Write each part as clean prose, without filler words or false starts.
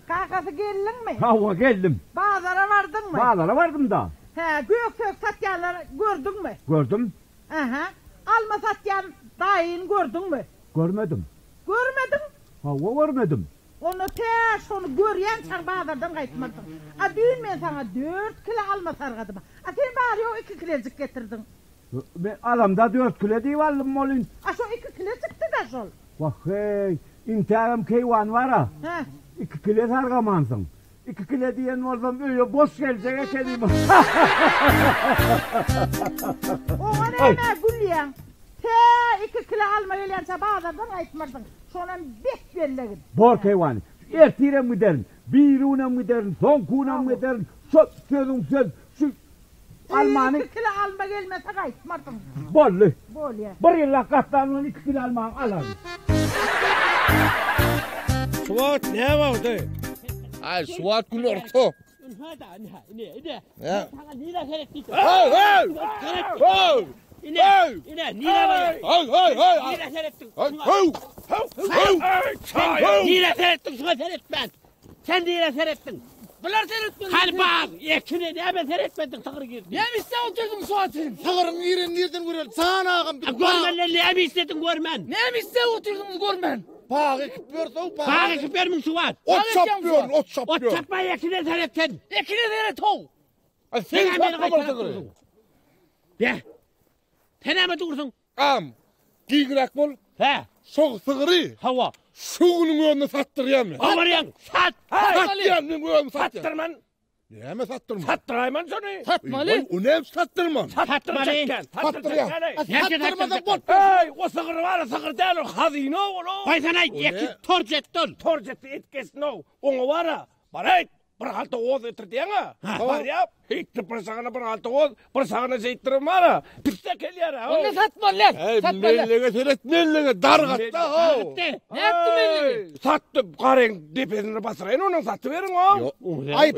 Kakası geldin mi? Ha geldim. Bağlara vardın mı? Bağlara vardım da. He, gök satyanları gördün mü? Gördüm. Aha. Alma satyan dayın gördün mü? Görmedim. Görmedin. Ha görmedim. Onu ters onu göryen sen bağlardan kayıtmadın. A düğün ben sana 4 kilo alma sargadım. A sen bari o 2 kilocuk getirdin. Ben adamda 4 kilo diyevalım molin. A şu 2 kilo çıktı da şol. Bak hey. İntiharım keyvan var ha. He. 2 kilo sargamansın. 2 kilo diyen oradan böyle boş gelecek ekelim. O ne gülüyen. Te 2 kilo alma geliyorsa bağlardan kayıtmadın. Sonra 5 belleğin. Bor keyvan. Ertire mi derin? Biruna mı derin? Son kuna mı derin? Sözüm söz. Şu Almanı 2 kilo alma gelmese kayıtmadın. bollu. Bol ya. Bir yılla katlarından 2 kilo alman alalım. Suat ne vardı? Ay Suat gün orta. Ya. Hey hey! Hey! İne nire var. Hey! Nire seyrettin. Hey! Nire seyrettin şuna seyretmen. Sen nire seyrettin. Bunlar seyretmedin. Hadi bak ekini ne ben seyretmedim sağır girdi. Ne mi iste oturdun Suat'ın? Sağırın nereden görüyorsun? Sağına ağam. Görmenle ne mi istedin görmen? Ne mi iste oturdunuz görmen? Bağ ekip verse bağ. Bana ekip vermin Suat. Ot çapıyor, ot Ot çapıyor. çakmayı ekine seyretsen. Ekine seyret o. Ay Sen sen beni çapmamasın kaçırıp kırı. dursun. De. Sen mi dursun? Am. Giygrak bol. He. Soğuk sığırı. Hava. Şuğunun önüne sattırıyan mı? Havaryan. Sat. Sattırıyan mı bu önüne sattırıyan? Sattırman. Ne mi sattırma? Sattırayman seni. Satmalı. O ne sattırman? Sattırmalı. Sattırıyan. Sattırmadan bot. Hey, o sığır var, sığır değil o hazine oğlum. Vay sana iki torcettun. Torcet etkesin o. Onu var. Baray. Bir halta oğuz etirdiğine. Var ya. Hiç bir sağına bir halta oğuz. Bir sağına zeytirim var. Piste geliyor. Onu satmalı. Hey mellege seyret mellege dargatta ho. Ne yaptı belli? Sattı karın dipesini basırayın onu sattı verin o. Ay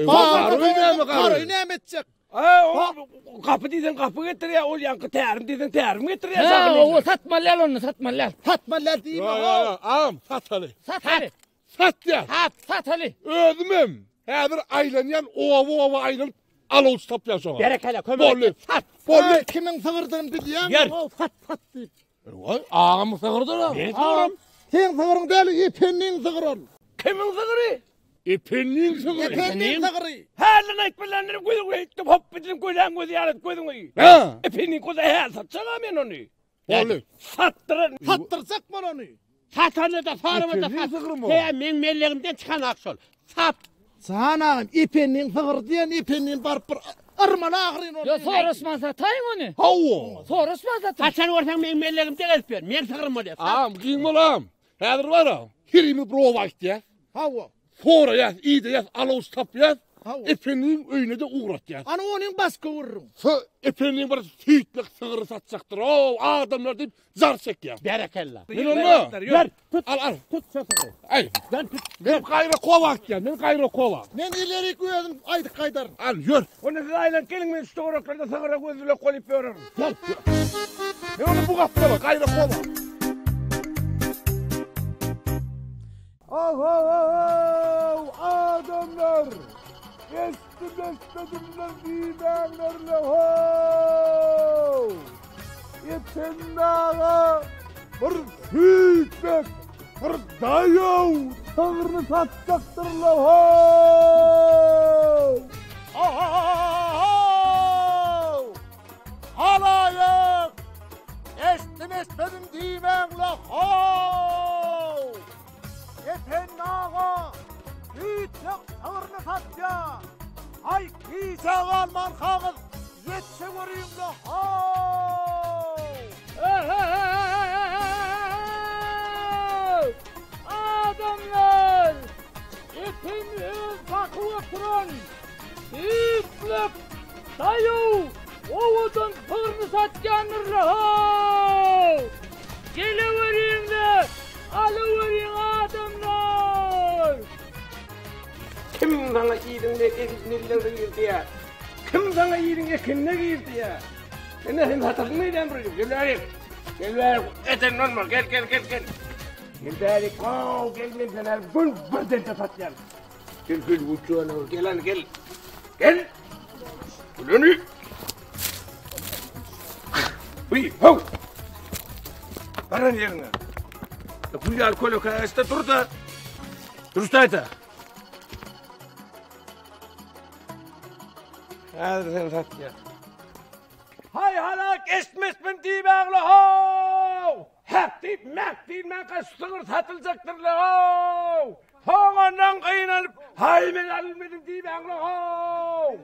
Karı ne edecek? O kapı dedin kapı getir ya. O yankı terim dedin terim getir ya. Ha o satmalı onu satmalı. Satmalı değil mi Ya o? am satalı. Satmalı. Sat ya. Satmalı. Özümüm. Hedir aylanyan ova aylan alous tapya sonra. Gerekele kömür. Bollu. Sat. Bollu. Kimin sığırdığını biliyor Yer. musun? Sat deyip. Vay ağam sığırdır ha. Ben sığırım. Sen sığırın değil, ipenin sığırın. Kimin sığırı? İpenin sığırı. İpenin sığırı. Her lan ekbelenleri koydum ettim hop bitim koydan koydu yarat koydum. Ha. Epinin koyda her satsana ben onu. Bollu. Sattırın. Sattırsak mı onu? Satanı da sarımı da Epinin sat. sığırı mı o? He men mellerimden çıkan aksol. Sat. Sana ipenin sığır diyen ipenin barpır. Irmana ağrın onu. Ya sonra Osman satayım onu. Havu. Sonra Osman satayım. Sen orsan men mellerimden elper. Men sığırım o de. Ağam giyin olam. Hedir var ha. Hirimi prova işte. Hava. Sonra yaz, iyi de yaz, alous tapya. Havu. İpenin önüne de uğrat yaz. Ana onun baskı vururum. İpenin bir sütlük sığırı satsaktır. O adamlar deyip zar çek ya. Berekella. Ben onu. Ver. Tut. Al. Tut satırı. Ay. Ben tut. Benim kayra kovak ya. Benim kayra kovak. Ben ileri koyalım aydık kaydar. Al yürü. Onu siz aynen gelin ben şu oraklarda sığıra gözüyle koyup veririm. Gel. Ben onu bu kaptala kayra kovak. Adamlar. Estimler diyenlerle ho. Yetendağa bir sütmek, bir dayav sağırını satacaktırlar ho. Halayak estimesmedim diyenlerle ho. Yetendağa sütmek sağırını satacak. Ay kisa alman kağız yetse göreyim de adamlar ipiniz bakı oturun iplip dayu oğudun fırını satcanırla gelivereyim de alıvereyim adamlar. Kim sana iyidin de ekinleri girdi ya? Kim sana iyidin ekinleri girdi ya? Ben de senin hatasını neyden bırakayım? Gel ver. Gel ver. Eten olma. Gel. Geldik. Gelin sen her gün de satacağım. Gel uçuğuna gel lan gel. Gel. Ulanı. Uy, ho. Baran yerine. Kuyu alkol yok. İşte dur da. Durustaydı. Hadi sen sat ya. Hay halak esmesmin deyip ağlı ho. Hep deyip mek deyip mek sığır satılacaktır la ho. Hoğandan kıyınlanıp hay men alınmadım deyip ağlı ho.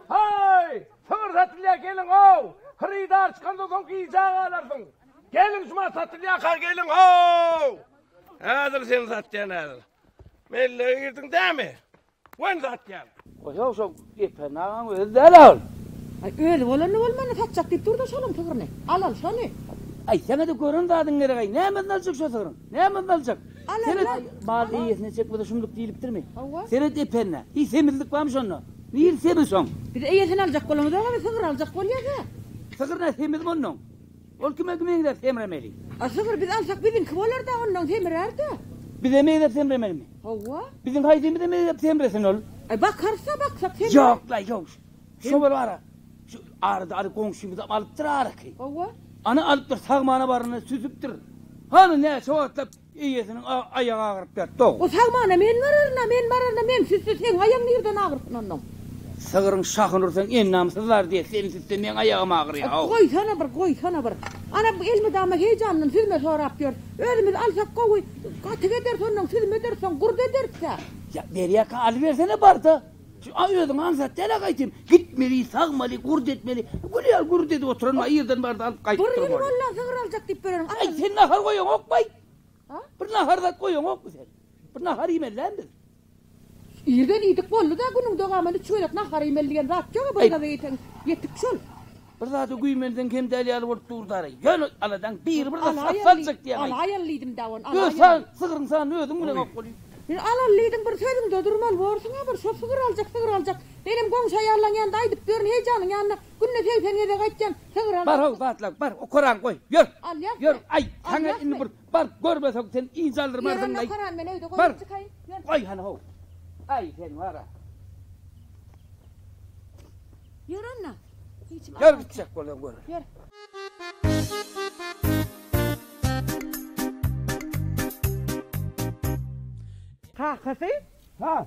Hay sığır satılaya gelin ho. Hıridar çıkanda son kıyıcağı alarsın. Gelin şuma satılaya kar gelin ho. Hadi sen sat ya hadi. Melle girdin değil mi? Ben sat ya. O çok ipena özel. Ay öyle olanı olmanı satacak deyip durdu şolum tıgırını. Al şunu. Ay sana da görün dadın nereye? Ne hemen alacak şu sığırın? Ne hemen alacak? Senet mal iyisini çekmede şumluk değiliptir mi? Senet ipena. Hiç semizlik varmış onunla. Niye semiz Bir de iyisini alacak kolunu da ama sığır alacak kol ya da. Sığır ne semiz bunun? Ol kime gider semremeli? Sığır biz alsak bizim kıvalar da ondan semirerdi. Bize mi gider semremeli mi? Hava. Bizim haydimize mi gider semresin ol? Ay bakarsa baksak semirer. Yok la yok. Şu var ara. Şu arada komşumuza alıp tırarak. Hava. Ana alıp da sağmana barını süzüp durur. Hani ne çoğatlap iyisinin ayağı ağırıp yattı. O sağmana men vararına men süzsü sen ayağın nereden ağırsın ondan? Sığırın şahın ursan en namsızlar diye senin süzsü men ayağım ağır ya. Koy sana bir. Ana bu elmi dama heyecanla süzme sorap diyor. Ölümüz alsak koy. Katık edersen ondan süzme edersen kurd ederse. Ya beriye kal versene barda. Şu ayırdın ansat tele kaytayım. Gitmeli, sağmalı, kurd etmeli. Gülüyor kurd dedi oturun ayırdın barda alıp kaytıp Dur durmalı. yürü valla sığır alacak deyip böyle. Ay sen nahar koyun ok bay. Ha? Bir nahar da koyun ok mu sen? Bir nahar yemellendir. İrden idik bollu da günün doğamını çöylek nahar emelligen rahat yok burada da yetip şol. Bir daha da güymenden kim deli alıp durdarı. Yön aladan bir da satacak diye. Al ayarlıydım da on. Yo sen sığırın sen ödün mü ne ok koyun? Alalıydım bir sözüm de durmal varsın ha bir şu sığır alacak. Benim komşu ayarlan yanında aydıp görün heyecanın yanına. Günne sevsen yere kaçacaksın sığır alacak. Bar ho batla bar o Kur'an koy. Yör. Al yaz. Yör ay sana indi bir bar görmesek sen iyi zaldırmazsın ay. Kur'an ben evde Bar. koyup çıkayım. Ay hani ho. Ay sen var ha. Yürü anne. Yör gidecek kolun gör. Yürü. Kahve? Ha.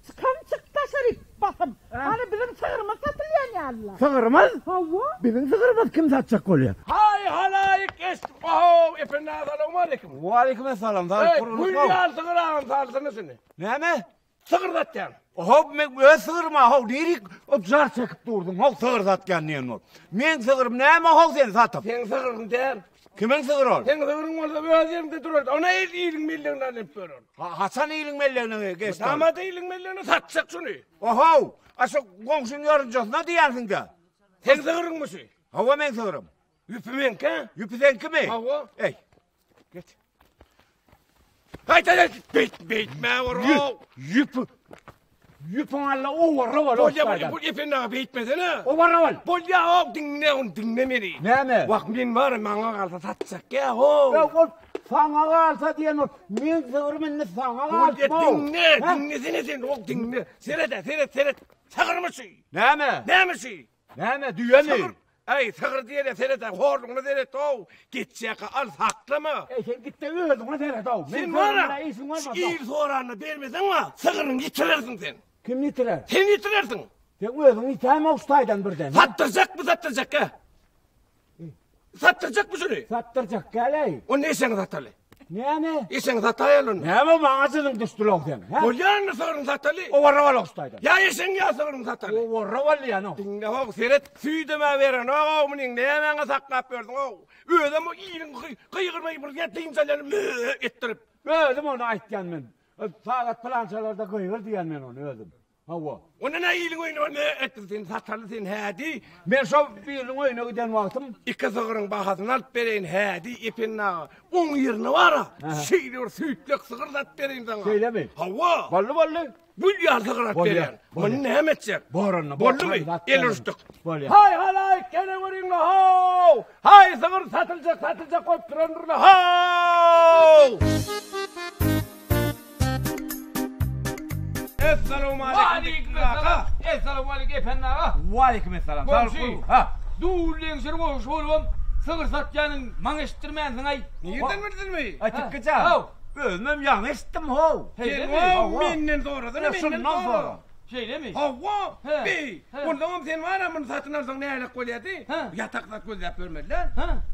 Çıkan çıktı şerif basım. Hani bizim sığırımız satılıyor ya Allah. Sığırımız? Hava. Bizim sığırımız kim satacak oluyor? Hay halayık est. Oh, efendim assalamu aleyküm. Aleykümselam. Hey, gülyal sığır ağam salsını seni. Ne mi? Sığır satacaksın. Hop men sığırma hop dirik zar çekip durdum. Hop sığır satgan niyen ol. Men sığırım ne mi hop sen satıp? Sen sığırın der. Kimin sığır ol? Sen sığırın olsa böyle yerimde durur. Ona iyiliğin milyonlar hep görür. Hasan iyiliğin mellerine geçti. Ama da iyiliğin milyonu satacak şunu. Oho. Aşk komşun yarıncasına diyorsun da. Sen sığırın mısın? Hava men sığırım. Yüpümen ki. Yüpüsen kimi? Hava. Ey. Git. Haydi bitme var o. Yüpü. Yüpün alla o var. Bu efendim bitmesene. O var. Bolya o dinle beni. Ne mi? Bak min var bana kalsa satacak ya o. Ya o sana alsa diyen o. Men sığırımın ne sana alsa. Bolya dinlesene sen o dinle. Seyret. Sağır mısın? Ne mi? Ne misin? Ne mi? Düğe mi? Ay sağır diye de seyret. Horluğunu seyret o. Gidecek al haklı mı? Sen git de öldün o seyret o. Sen var ya. İyi soranı vermesen ama sığırın yitirirsin sen. Kim yitirer? Sen yitirirsin. Sen öldün itayma ustaydan birden. Sattıracak ha? Sattıracak mı şunu? Sattıracak gel. O ne sen satalı? Ne mi? İsen satayalın. Ne mi mağazının düştülü o sen? O yanı sığırın satalı. O var ustaydan. Ya isen ya sığırın satalı. O var ya no. Dinle hoğ seyret. Süydeme veren o minin ne hemen saklap verdin o. Öyle mi iyirin kıyırmayı bir yettiğin salyanı ettirip. Öldüm onu aytken ben. Saat plançalarda kıyır diyen ben onu öldüm. Hava. Ona ne iyirin oyunu ne ettirdin satalı sen hadi. Ben şu birinin oyunu giden vaktim. İki sığırın bahasını alıp vereyim hadi ipinna. 10 yerine var ha. Şeyler sütlük sığır sat vereyim sana. Söyle mi? Hava. Ballı. Bulya sığır at vereyim. Onu ne hemetecek? Boranla. Bollu mu? El uçtuk. Bolya. Hay halay gene vurayım la ho. Hay sığır satılacak koyup duran la ho. Esselamu aleyküm. Esselamu aleyküm efendim ağa. Aleykümselam. Komşu. Duğullen şer komşu oğlum. Sığır satcanın man eşittirmensin ay. Nereden bildin mi? Açıkça. Özmem yanlıştım ho. Sen o minnen doğradın, minnen doğru. Şey değil mi? Hava, bey. Ondan sen var ama satın alsan ne alak koyuyordu? Yatakta koyup vermediler.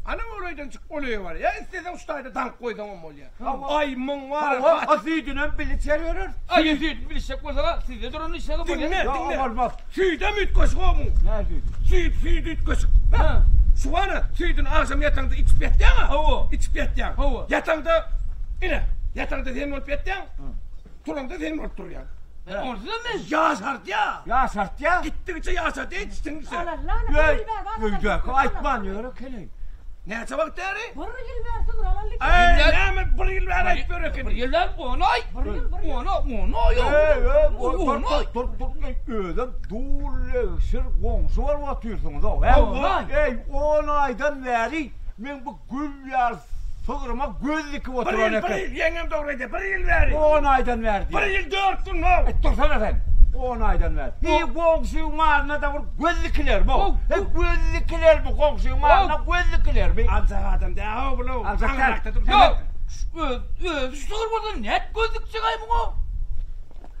Anam oradan çık oluyor var ya. İstesen ustayda tank koydum ama oluyor. Ay mın var. Asıydın bile çeviriyor. Ay süt bilişecek olsa siz de durun işe kapatın. Dinle. Olmaz. Süyde mi ütkoşuk o mu? Ne süydü? Süyd ütkoşuk. Şu var ya, süydün akşam yatağında içip yatacaksın ha? Hava. İçip yatacaksın. Hava. Yatağında, yatağında senin olup yatacaksın. Turanda senin olup duruyorsun. Onu size mi? Yağ şart ya. Ya şart ya. Gittikçe yağ şart ya, içtin sen. Allah lan. Yok, aytman yürü keley. Ne çabuk değeri? Barı yıl versin ramallik. Ay, ne mi bir yıl ver ayıp böyle Bir yıldan onay. Onu yok. Ödüm doğuleşir komşu var mı atıyorsunuz o? Ey 10 aydan beri ben bu gül yar sığırıma gözlükü oturan Bir yıl, yengem doğruydu, bir yıl ver. 10 aydan verdi. Bir yıl 4 gün ne? Dursana sen. 10 aydan ver. İyi komşuyun malına da gözlükler mi? Gözlükler mi komşuyun malına gözlükler mi? Alçak adam de ha bunu. Alçak. Yok. Sığır burada net gözlük çıkayım o.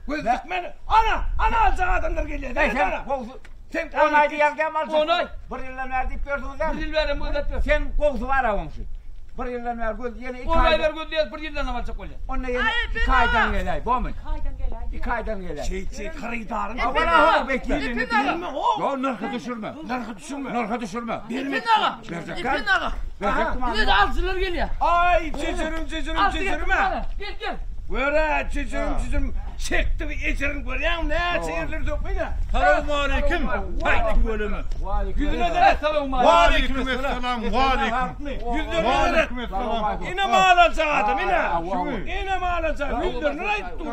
Gözlük beni. Ana alçak adamlar geliyor. Sen komşu. Sen 10 ayda yangam alçak. 10 ay. Bir yıldan verdi diyorsunuz ya. Bir yıl verin bu da. Sen komşu var ha komşu. Bir yıldan ver göz yeni 2 Onay aydan. ver gözlüğe bir yıldan alacak olacak. Onunla yeni 2 aydan gelay. Bu mu? Haydan gel haydan. 2 aydan gelay. Şey kırıdarın. Bana ha bekleyin. Bilme o. Ya narka düşürme. Narka düşürme. Narka düşürme. İpin ağa. Verecek İpin kan. ağa. Verecek kumanda. Bir de avcılar geliyor. Ay cicirim Avcı getir ha. bana. Gel. Böyle cicirim çekti bir ecerin görüyor musun? Ne çeyirleri dökmeyin ha. Selamun aleyküm. Haydi bölümü. Yüzüne de. Selamun Aleyküm selam. Aleyküm. Yüzüne Aleyküm de. selam. Yine mi alacak adam yine? Şimdi. Yine mi alacak? Yüzüne ayıp dur.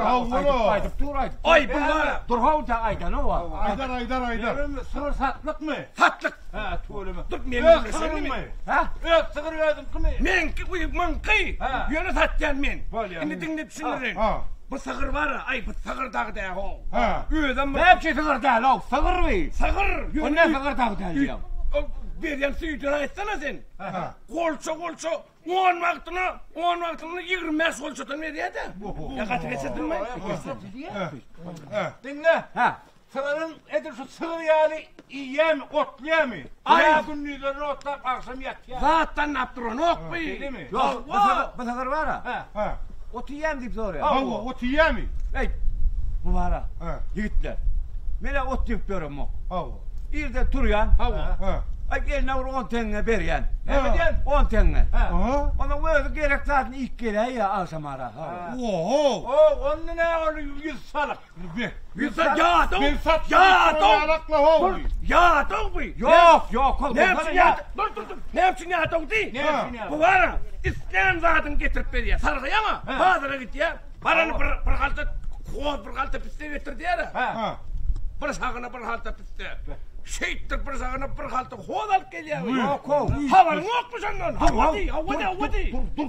Aydı dur aydı. Ay bunlar. Dur havta aydan o var. Aydar. Sığır satlık mı? Satlık. Ha tuğulümü. Dur Yok memnun sığırım mi? mı? Ha? Yok sığır verdim kımı. Men ki bu mankı. Ha. Yöne satacaksın men. Böyle Şimdi dinle düşünürün. Ha. Bu sığır var ya. Ay bu sığır dağı da ho. Ha. Üyeden mi? Ne yapıyor sığır değil o? Sığır mı? Sığır. O ne sığır tağı değil ya? Bir yan sütünü etsene sen. Ha. Kolça. 10 vaktini 25 kolçadan veriyor da. Ya kaç geçirdin mi? Dinle. Ha. Sığırın edir şu sığır yani yiyem, otlayam mı? Ay. Ya günlüğünü otlap akşam yat ya. Zaten ne yaptırın ok be. Değil mi? Yok bu sığır var ha. Ha. Otu yem deyip soruyor. Ha ot yiyem mi? Ey bu var ha. Ha. Yiğitler. Mene ot deyip diyorum o. Ha. İrde duruyan. Ha. Ay eline vur 10 tane beriyen. Ha. Ne diyen? 10 tane. Aha. Onun böyle gerek zaten ilk gele ya akşam ara. Oho. O onun ne oluyor 100 salık. Bir sat ya dur. Bir sat. Ya dur. Alakla ho. Ya dur be. Yok. Ne yapsın ya? Dur. Ne yapsın ya dur değil. Ne yapsın ya? Bu var ya. İsteyen zaten getirip veriyor. Sarıya ama. Pazara gitti ya. Paranı bir halta koz bir halta piste getirdi ya. Ha. Bir sağına bir halta piste. Şeyttir bir sağına bir halta koz alıp geliyor. Yok. Havan yok mu senden? Hava değil. Dur.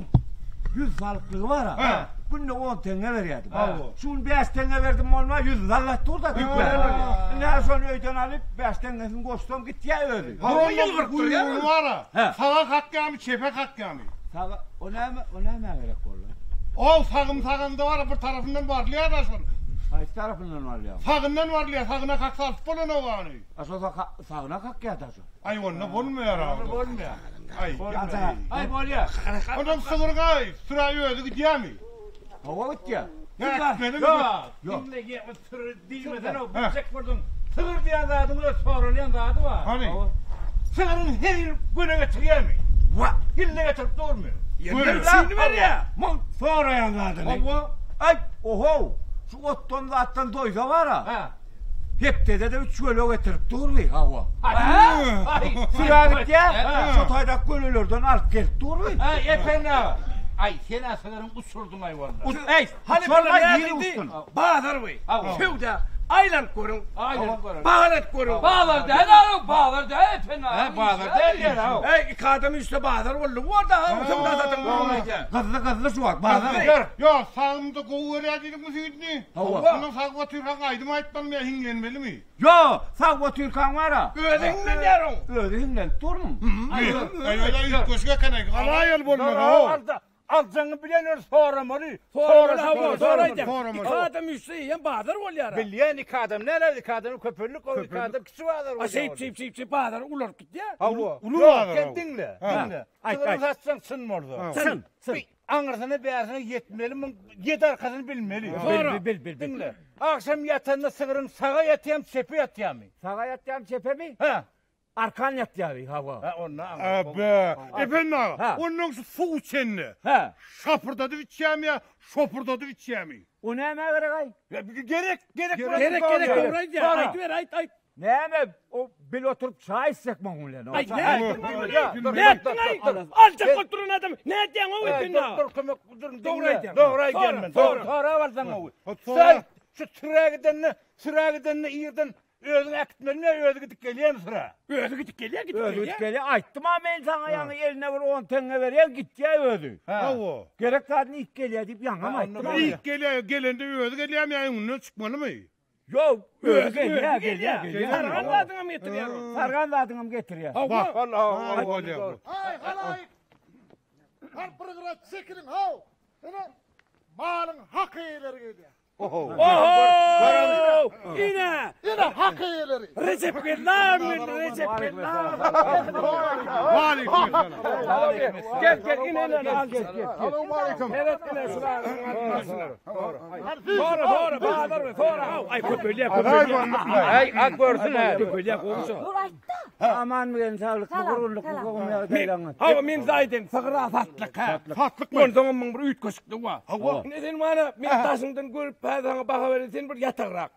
100 salıklığı var ha. Ha. Günde 10 tane veriyordum. Ha. Şunu 5 tane verdim olma 100 zallat dur da dükler. Ne sonra öğden alıp 5 tanesini koştum gitti ya öyle. On yıl kırktır ya. Bu var ha. He. Salak hakkı çepek hakkı O ne gerek olur? O sağında var bir tarafından varlıyor da sonra. Hayır tarafından var ya. Sağından varlıyor, sağına kalksa bulun o anı. Aslında sağına kalk ya da şu. Ay onunla bulmuyor abi. Olmuyor. Ay. Ay bolya. Ondan sığırgay, sırayı ödü gidiyor mi? Hava gitti ya. Ne benim Yok. Dinle gel sığır değilmeden o Ha. bıçak vurdum. Sığır diyen zaten burada sorulayan zaten var. Hani? Sığırın her yıl güne getiriyor mu? Yılda getirip durmuyor. Yerden şimdi ver ya. Sonra yanladın. Ay oho. Şu ottan da attan doysa var ha. Hep de 3 kilo getirip duruyor hava. Sıra gitti ya. Şu taydak gönüllerden alıp gelip duruyor. Efendim. Ay sen sığırın usurdun hayvanlar. Ey Hani sonra bana yeni ne ustun. Bağlar bey. Hava. Şurada aylan görün. Bağlar görün. Bağlar değil oğlum, bağlar değil fena. Bağlar değil ya. Ey iki adam üstte bağlar oldu. Orada sonra zaten bulunacak. Kızlı şu bak bağlar. Ya sağımda kovur dedik mi sütni? Bunun sağma Türkan aydım aytmam ya hingenmeli mi? Yo, sağ Türkan var ha. Ödünden yarın. Ödünden durun. Öyle ilk koşka kanak. Alay bolmadı. Alacağını bilenler sonra mı? Sonra iki adam üstte yiyen bağlar ol yara. Bilyen iki adam. Neler iki adam? Köpürlük o iki adam. Kişi vardır. Şeyip bağlar ular gitti ya. Ulu Yok, vardır. gel dinle. Dinle. Sığırın satsan sınma orada. Sın. Anırsını beyarsını yetmeli. Yet arkasını bilmeli. Bil. Dinle. Akşam yatağında sığırın sağa yatayım, çepe yatayım. Sağa yatayım, çepe mi? He. Arkan yatayım hava. Ha, onunla Abi. Efendim ağa. Onun su içenli. He. Şapırdadı içeceğim ya. Şopurdadı içeceğim. O ne emeğe gerek? Gerek. Gerek. Ayt ver. Ne emeğe? O bil oturup çay içsek mi onunla? Ay ne ettin ay? Alçak oturun adam. Ne ettin o ettin ha? Dur. Doğru aytın. Sonra varsan o. Sen şu sıra gidenle iyiden özün ekitmenine özü gidip geliyor sıra. Özü gidip geliyor. Ayttım ama ben sana yani eline vur 10 tane veriyor git ya özü. Avo. Gerek kadın ilk geliyor deyip yanıma ayttım ama. İlk gelende özü geleyim ya. Ondan çıkmalı mı? Yok özü geliyor. Sargan da adına mı getiriyor? Sargan da adına mı getiriyor? Bak. Allah. Hay halay. Her pırgıra çekilin hav. Malın hak eğileri gidiyor. Oho! Yine hak eğileri. Recep Billah. Gel yine al gel. Evet yine sonra bağlar sonra. Ay köpeliğe. Ay ak görsün ha. Köpeliğe olsun. Aman ben sağlıklı gururluk olmaya daylanır. Hava min zaydın fıkra fatlık ha. Fatlık mı? Ondan bir üç koşuktu var. Neden bana min taşından görüp sana baka verirsin bir yatağırak.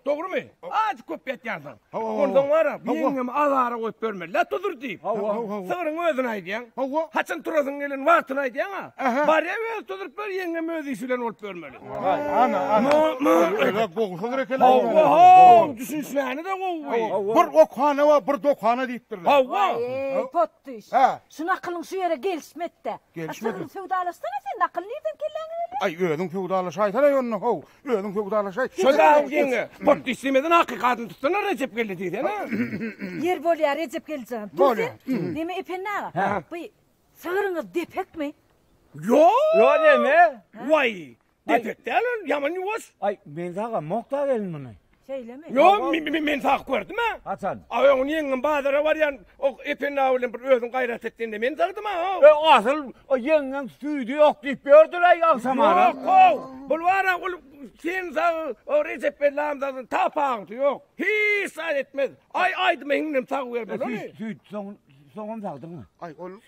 Doğru mu? Az köp yatarsın. Ondan var ya yengem azara koyup verme. La tutur deyip. Sığırın özünü aydiyan. Haçın turasın gelin vaatını aydiyan ha. Bari ev tutup ver yengem öz işiyle olup vermeli. Ana. Öyle kokusu gerekli. Düşünsene de kovuyor. Bir okana var, bir dokana deyip durlar. Pottuş. Şuna akılın şu yere gelişmet de. Asırın feudalastana sen akıl nereden kelleni Ay ödün feudallaşay. Sana yonunu hov. Ödün feudallaşay. Şöyle yenge. Pottuş istemeden hakikaten tutsana Recep geldi diye ha. Yer bol ya Recep geleceğim. Böyle. Deme epenna. Bu sığırınız depek mi? Yo deme. Vay. Depek değil yaman yuvas. Ay ben sana mokta gelin bunu. Söyleme. Yo men sağ gördüm ha. Hasan. Ay onun yengem bazara var ya o epenna öyle bir özün gayret ettiğinde men sağdım ha. Asıl o yengen süydü yok deyip gördüler akşam ara. Yok. Bulvara sen sağ o Recep Bella'mdan tapağın yok. Hiç sağ etmez. Aydım hennem sağ vermedi. Süt son sağdın mı? Ay oğlum.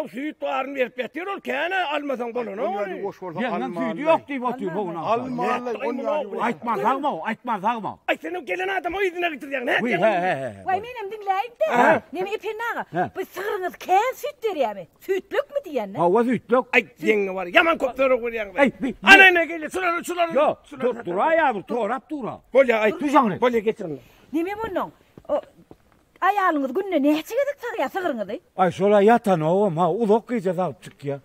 Süt arın verip betiyor ol kene almasan bolunu. Yengen süydü yok deyip oturuyor ona. Aytmaz sağma. Ay senin gelen adam o izine getirecek ne? Vay benim dinleyip de. Nemi epenna. Bu sığırınız ken süt der mi? Sütlük mü diyen ne? Hava sütlük. Ay yenge var yaman kopları koyuyor. Ana ne geliyor sular. Yok dura ya torap dura. Bolya ay tuzanı. Bolya getirin. Nemi bunun. Ayağınız gününe ne çıkacak ya sığırınız? Ay şöyle yatan oğlum ha ulak giyeceğiz alıp çık ya.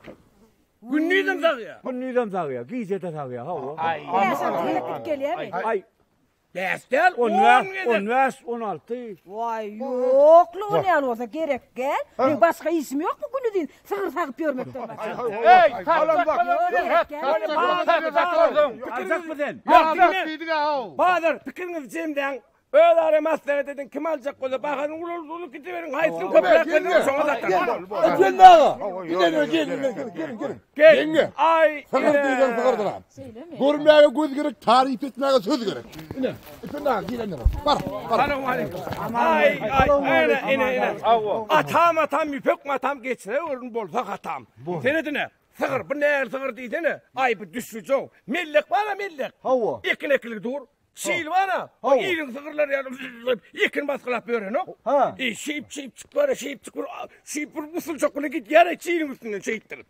Günlüydüm sağıyor. Günlüydüm sağıyor giyeceğiz de sağıyor hava. Ay. Ya sen teletik geliyor mi? Ay. Destel 16. Vay yok lu ne olsa gerek gel. Bir başka isim yok mu günü değil? Sığır takıp görmekten başka. Hey, kalın bak. Alacak mı sen? Bahadır fikriniz cemden. Öyle aramazlar dedin kim alacak kola bakalım ulu gidiverin haysın köpeklerini sonra zaten. Gelin ağa. Gelin. Gel. Ay. Sakın sıkırdılar. Görmeye göz gerek, tarif etmeye söz gerek. Efendim ağa gelin. Var. Selam aleyküm. Ay. Ene. Atam yüpek geçire orun bolsa atam. Senedine. Sığır bu ne sığır değilsene. Ay bu düşücü. Millik var ya millik. Hava. Ekileklik dur. Çiğil var ha. O iyirin sığırlar yani. Yekin baskılap böyle no. Ha. Şeyip çık. Şeyip usul çokuna git yere çiğilin üstünden şeyittir.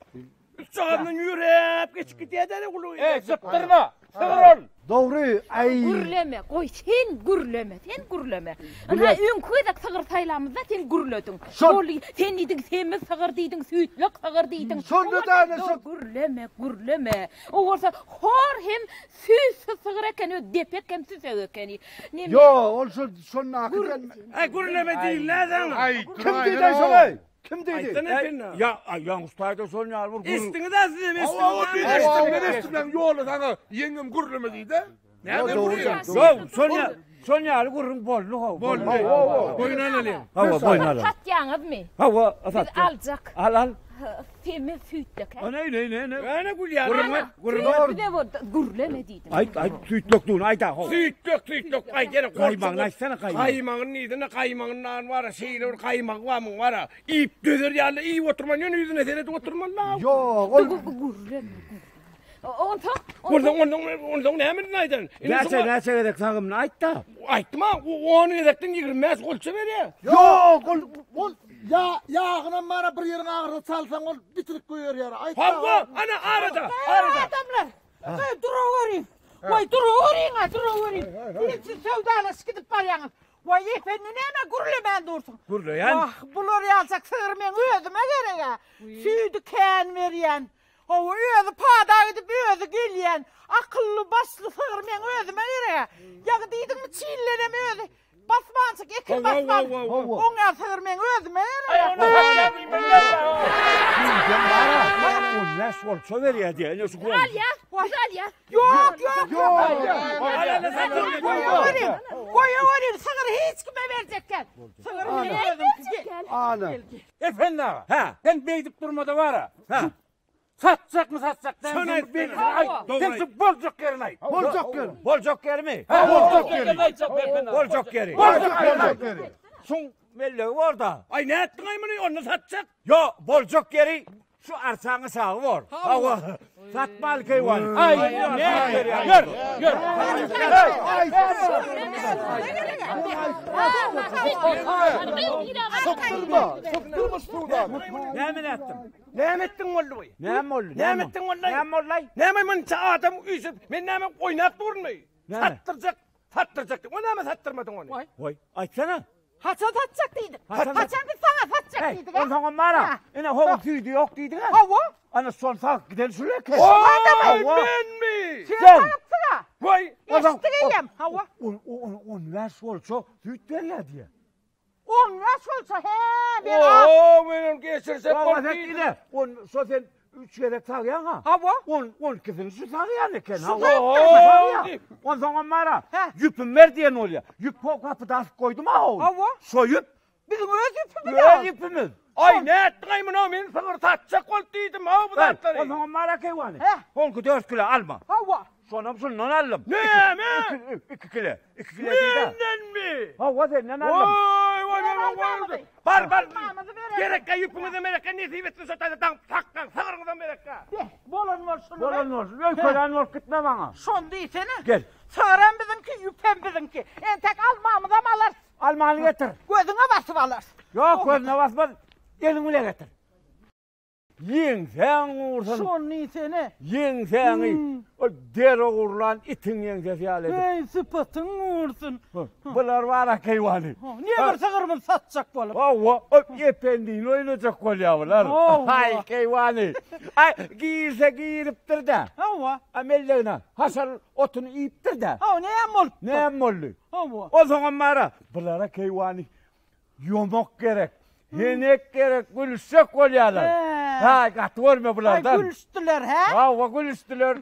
Sağından yürüyüp geçip gidiyor da ne kulu. Sıktırma. Sığır ol. Doğru. Ay. Gürleme, koy sen gürleme, sen gürleme. Ana önküydek sağır saylamızda sen gürledin. Sen idin semiz sağır deydin, sütlük sağır deydin. Sonda da ne Gürleme. O olsa hor hem süs sağır eken, depek hem süs eken. Yo, olsun son nakıdan. Ay gürleme değil lan. Ay, Kim dedi şöyle? Kim dedi? Ya yan ustayda son yar vur. İstini de sizim istini. Allah ben istimden yolu sana yengem gürleme deydi. Nereden vuruyor? Yo, son yar vurun bollu ha. Bol. Boynan alayım. Hava boynalım. Sat yağız mı? Hava Biz atat. alacak. Al. Semiz sütlük. Ne? Ana gül ya. Bir de bu gürleme deydin. Ay sütlüktün ayda. Sütlük. Ay gene Kaymağın açsana kaymağın. Kaymağın neydi? Kaymağından var. Şeyler kaymak var mı var? İp dözer yani iyi oturman yönü yüzüne seni de oturman la. Yo, Gürleme. Ondan ne hemen aydın? Näçe edek sağım ayta. Aytma onu edekten yigirmez kolça ver ya. Yo, ol yağına bana bir yerin ağrı salsan ol bitirip koyuyor ya. Havva ana arada. Adamlar. Duruverin. Vay duruverin. Siz sevdalaşıp gidip baryanız. Vay efendim neme gürlemen dursun. Gürle yan. Ah bular yalsak sığırmen ödüme gerek ya. Süydü ken veriyen. O ödü pada gidip ödü gelyen. Akıllı başlı sığırmen ödüme gerek ya. Ya deydin mi çiğleneme ödü. Basmansık ekin basman. Ona sığırmen ödüme gerek ya. O ne sol ver diye. Ne su koy. Güzel ya. Yok. Koyuverin sığır hiç kime verecekken. Sığır ne ödüm. Ana. Efendi ağa. Ha. Ben beydip durmada var ha. Ha. Satacak mı satacak? Sana et beni. Temsi bolcuk yerine ay. Bolcok yer mi? Bolcuk yerine. Bolcok yeri. Sun melli orada. Ay ne ettin ay bunu onu satacak. Yo, bolcok yeri şu arsanı sağı var. Hava. Satmal kayvan. Ay ne? Gör. Ne mi ettim? Ne ettin vallahi? Ne mi oldu? Ne ettin vallahi? Ne mi oldu? Ne mi ben adam üsüp ben ne mi oynak durmayı? Ne? Sattıracak. O ne mi sattırmadın onu? Oy, açsana. Haçan satacak deydin. Haçan Haçan biz sana satacak Hey, deydin. on zaman mara. Yine hava tüydü yok deydin ha. Hava. Ana son sak giden sürek. Oy ben mi? Sen Sen. yapsana. Vay. Estireyim. Hava. On ver sol çok tüyt derler diye. On nasıl olsa he. Ben Oo benim geçirse Valla sen korkuydu. gide. On so sen 3 kere sağıyan ha. Hava. On kızını şu sağıyan eken ha. Oo. On zaman mara. He. Yüpüm ver diyen oluyor. Yüp kapıda as koydum ha oğlum. Hava. Soyup. Bizim öz yüpümüz Ver ya. yüpümüz. Ay ne ettin ay bunu ben sana satacak koltuydum ha bu Ver. tatları. On zaman mara kayvanı. He. 10 kilo alma. Hava. Sonra şundan aldım. Ne mi? 2 kilo. 2 kilo değil ha. Benden mi? Hava senden aldım. Vay. Bar. Gerekka yükümüzü merekka nesi betsin sataydı tam takkan sağırınızdan merekka. Bolon var şunu. Bolon olsun. Öl koyan var gitme bana. Son değilsene. Gel. Sığıran bizimki, yüpen bizimki. En tek almamıza mı alarsın? Almanı getir. Gözüne basıp alarsın. Yok gözüne basma. Elini bile getir. Yiyin sen uğursun. Son değilsene. Yiyin seni. O deri uğurlan itin yiyin sesi aledi. Ey sıfatın uğursun. Bunlar var ha kayvanı. Niye bir sığırımı satacak bolup? Hava. Efendiğin oynayacak kol yavrular. Hay kayvanı. Ay giyirse giyiriptir de. Hava. Amellerine hasar otunu iyiptir de. Hava ne emol? Ne emollu? Hava. O zaman mara. Bunlara kayvanı. Yomak gerek. Yenek gerek. Gülüşse kolyalar. Ha katı verme Ay bunlardan. gülüştüler he? Ha gülüştüler.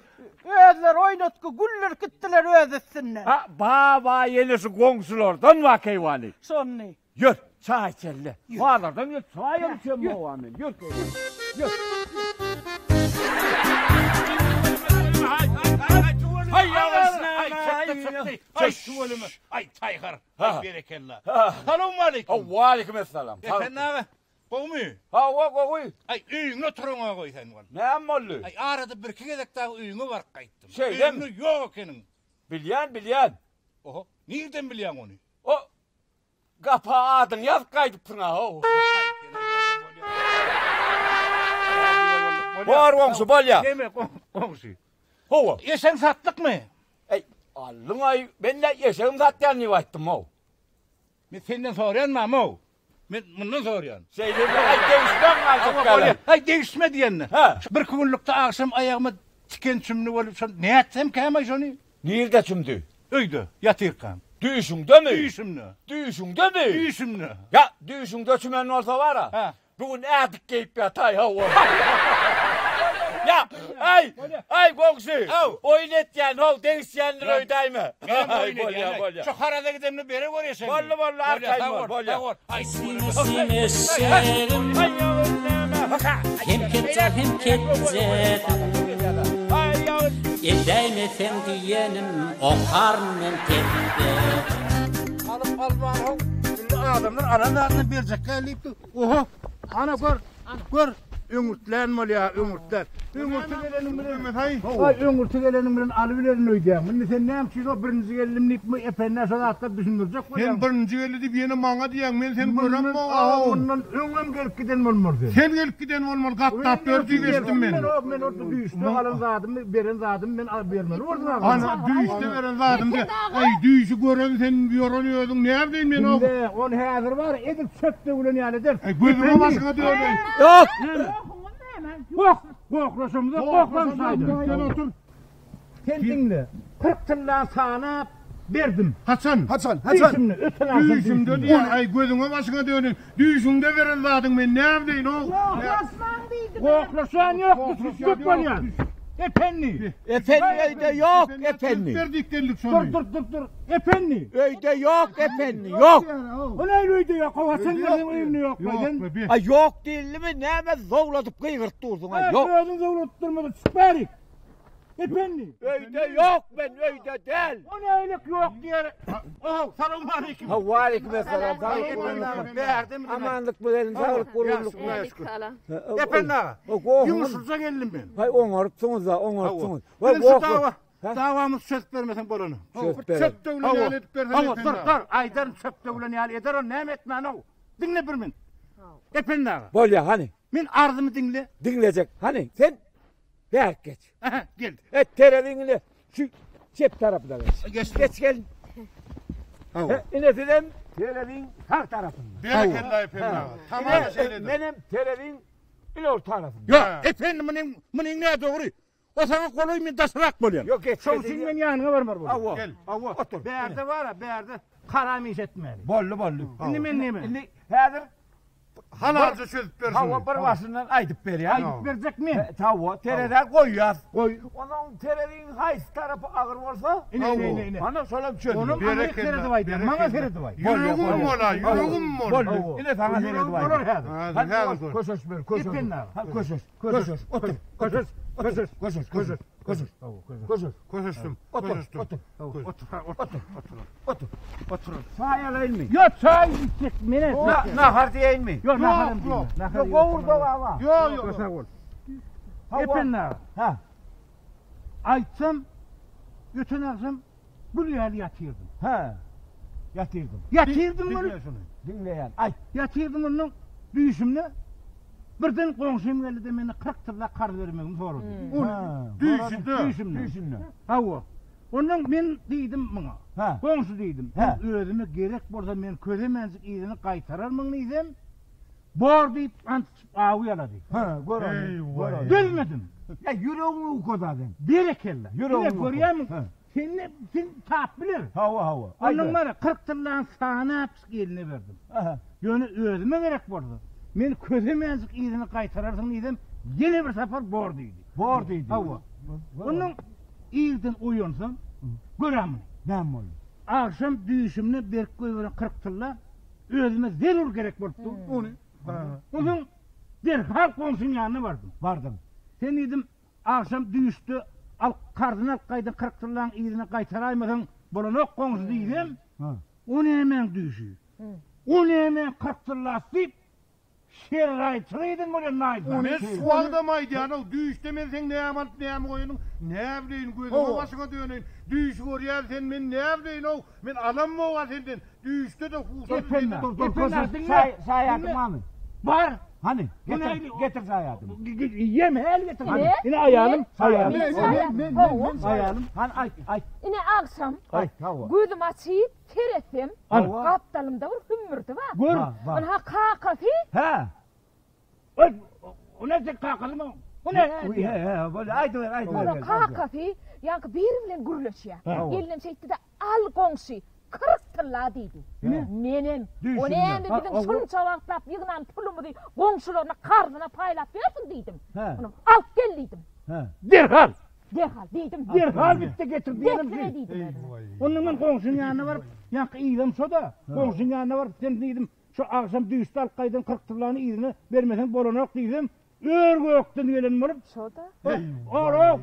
Ödler oynatku güller gittiler ödesinler. Ha baba yenisi gongsulardan var kayvanı. Son ne? Yür çay içerle. Bağlardan yür çay yapacağım bu amin. Yür kayvanı. Yür. Hay yavasına. Ay şu ölümü. Ay taykar. Ay berekella. Selamun aleyküm. Aleyküm selam. Efendim abi. Kovmu. Ha koy. Ay üyüne turuna koy sen var. Ne emollu? Ay arada bir kedek daha üyüne var kayıttım. Şeyden mi? Üyüne yok senin. Bilyen. Oho. Nereden biliyorsun onu? O kapağı adın yaz kaydıp pına o. Var komşu balya. Deme komşu. Hova. Ya sen sattık mı? Allın ay ben de yaşarım zaten niye baktım o. Men senden soruyan mı ama? Men bundan soruyan. Şeyde ay değişmem artık galiba. Ay değişme diyenine. Ha. Bir günlükte akşam ayağıma tiken sümünü olup son ne etsem kayma şunu? Nerede şimdi? Öydü yatırkan. Düğüşünde mi? Düğüşümlü. Düğüşünde mi? Düğüşümlü. Ya düğüşünde çümen olsa var ha. Ha. Bugün erdik geyip yatay ha o. Ya ay komşu. Oynet yani ol değişyenler öydey mi? Ay bolya. Şu harada gidemle beri görüyorsun. Bolya arkayım bolya. Ay Eşerim hem ketçe Edeymetem diyenim okarmen tepte Alıp adamlar analarını verecek gelip oho ana gör öngürtlenme ya öngürtler. Öngürtü gelenin bilen ay öngürtü gelenin bilen alıverin öydem. Bunu sen ne yapsın o birinci gelim nip mi efendim sonra atıp düşündürecek. Sen birinci geldi deyip yine bana diyen ben sen görem mi? Ondan öngüm gelip giden olmadı. Sen gelip giden olmalı kaptap dördü geçtim ben. Ben orada düğüşte alın zadım, veren zadım ben vermem. Orada Ana düğüşte veren zadım de. Ay düğüşü gören sen yoranıyordun. Ne yapayım ben o? On hazır var edip çöpte ulan yani der. Ay gözüme başına diyor ben. Yok. Korklasam da korkmasaydı. Sen otur. Sen dinle. 40 tırlan sana verdim. Hasan. Düğüşümle öten Düğüşümde diye ay gözüme başına diyor. Düğüşümde veren zadım ben. Ne yapayım o? Korklasan yok. Tut var ya. Efendi. Efendi öyde yok efendi. Verdik geldik sonra. Dur. Efendi. Öyde yok efendi yok. O ne öyle ya? Kovasın gözüm evinde yok. Ay yok değil mi? Ne hemen zorladıp kıygırttı uzun ay yok. Gözüm zorlattırmadı. Süperik. Efendi. Öyde yok ben öyde değil. O ne öyle yok diye. Oh selamun aleyküm. Ha aleyküm selam. Verdim. Amanlık bu elin sağlık gururluk. Efendi ağa. Yumuşursa geldim ben. Hay oңorupsunuz da oңorupsunuz. Benim şu davamız söz vermesen bolonu. Çöp devlet yani edip versen Ama efendi. dur. Aydan çöp devlet yani eder o ne etmen o. Dinle bir min. Efendi ağa. Bolya hani Min arzımı dinle. dinleyecek hani sen berk geç. Aha gel. Et tereliğini şu cep tarafına geç. Geç gel. İnefidem tereliğin sağ tarafında. Bereketli efendi ağa. Tamam söyledim. Benim tereliğin iler tarafında. Ya efendim mının ne doğru? O sana koloy min dasrak bolyan. Yok geç. Şovsin men yanına varmar bolyan. Avva. Gel. Avva. Otur. Berde var ha berde karamış etmeli. Bollu. Şimdi men ne mi? Şimdi hazır Halarca söz versin. hava bir başından aydıp ver ya. Ayıp verecek mi? Tavva tereden koyuyor. Onun tereliğin hayız tarafı ağır olsa. Ne. Bana söylem şöyle. Onun Amerik seredi vay diyor. Bana seredi vay. Yüreğim mola, yüreğim mola. Yine sana seredi var. Olur hadi. Hadi koşuş ver, koşuş. İpin ne? Koşuş. Otur. Koşuş. Koşuştum. Otur. Sağ el mi? Yok çay içecek mene. Nahar diyeyim mi? Yok naharım değil. Yok olur da var. Yok. İpin ne? Ha. Aytsam bütün akşam bu yer yatırdım. Ha. Yatırdım. Yatırdım bunu. Dinleyen. Ay. Yatırdım onun büyüsümle. Birden komşum geldi de beni 40 tırla kar vermemi sordu. Büyüsümle. Ha o. Onun ben dedim bana. Ha. Komşu dedim. Ha. Özüme gerek burada ben kölemenzik iyini kaytarar mı dedim. Bor deyip antıp avu yaladı. Ha. Dönmedim. Ya yüreğimi o kadar den. Berekella. Yüreğimi Yine görüyor musun? Ha. Sen tap bilir. Hava. Onun var ya 40 tırlan sahne hapis eline verdim. Aha. Yani özüme gerek vardı. Men kölemenzik iyini kaytararsın dedim. Yine bir sefer bor deydi. Bor deydi. Hava. Onun iyiden uyansam görem. Ne oldu? Akşam düğüşümle bir koyuyorum 40 tırla. Özüme zelur gerek vardı. Onu. Onun derhal komşun yanına vardım. Sen dedim akşam düğüştü al kardinal kaydın 40 tırlan iyini kaytaraymadın. Bana nok komşu dedim. Onu hemen düğüşü. Onu hemen 40 tırla deyip şeraytırıydın böyle naydı. Ne sualda maydı yani düğüş demezsen ne yaman koyunun ne yapayım gözüme başına dönün düğüş var ya sen ben ne yapayım o ben alam mı var senden düğüşte de Efendim Say hayatım abi. var Hani getir hayatım. Yeme el getir. Ne? Yine ayağım. Ayağım. Ayağım. Hani ay. Yine akşam Hava. gözüm açıp teresim. Ana. Kaptalımda bir hümmürdü var. Gör. Ana kakafi. He. O ne tek kalkalı mı? O ne? He böyle aydı. Ana kakafi. Yankı bir bilen gürleşiyor. Ha. Elim şeydi de al gongsi. 40 tılla deydi. Menem. O ne bizim şunun çavaklap yığınan pulumu deyip gongsularına karnına paylap versin deydim. Onu al gel deydim. Derhal. Derhal deydim. Derhal bitti getir diyelim. Getire deydim. Onun komşunun yanına varıp yankı iyiydim soda. Komşunun yanına varıp sen dedim şu akşam düğüste alkaydın 40 tırlarını iyidini vermesen bolana yok dedim. Örgü yoktu diyelim varıp. Soda. Oğlum.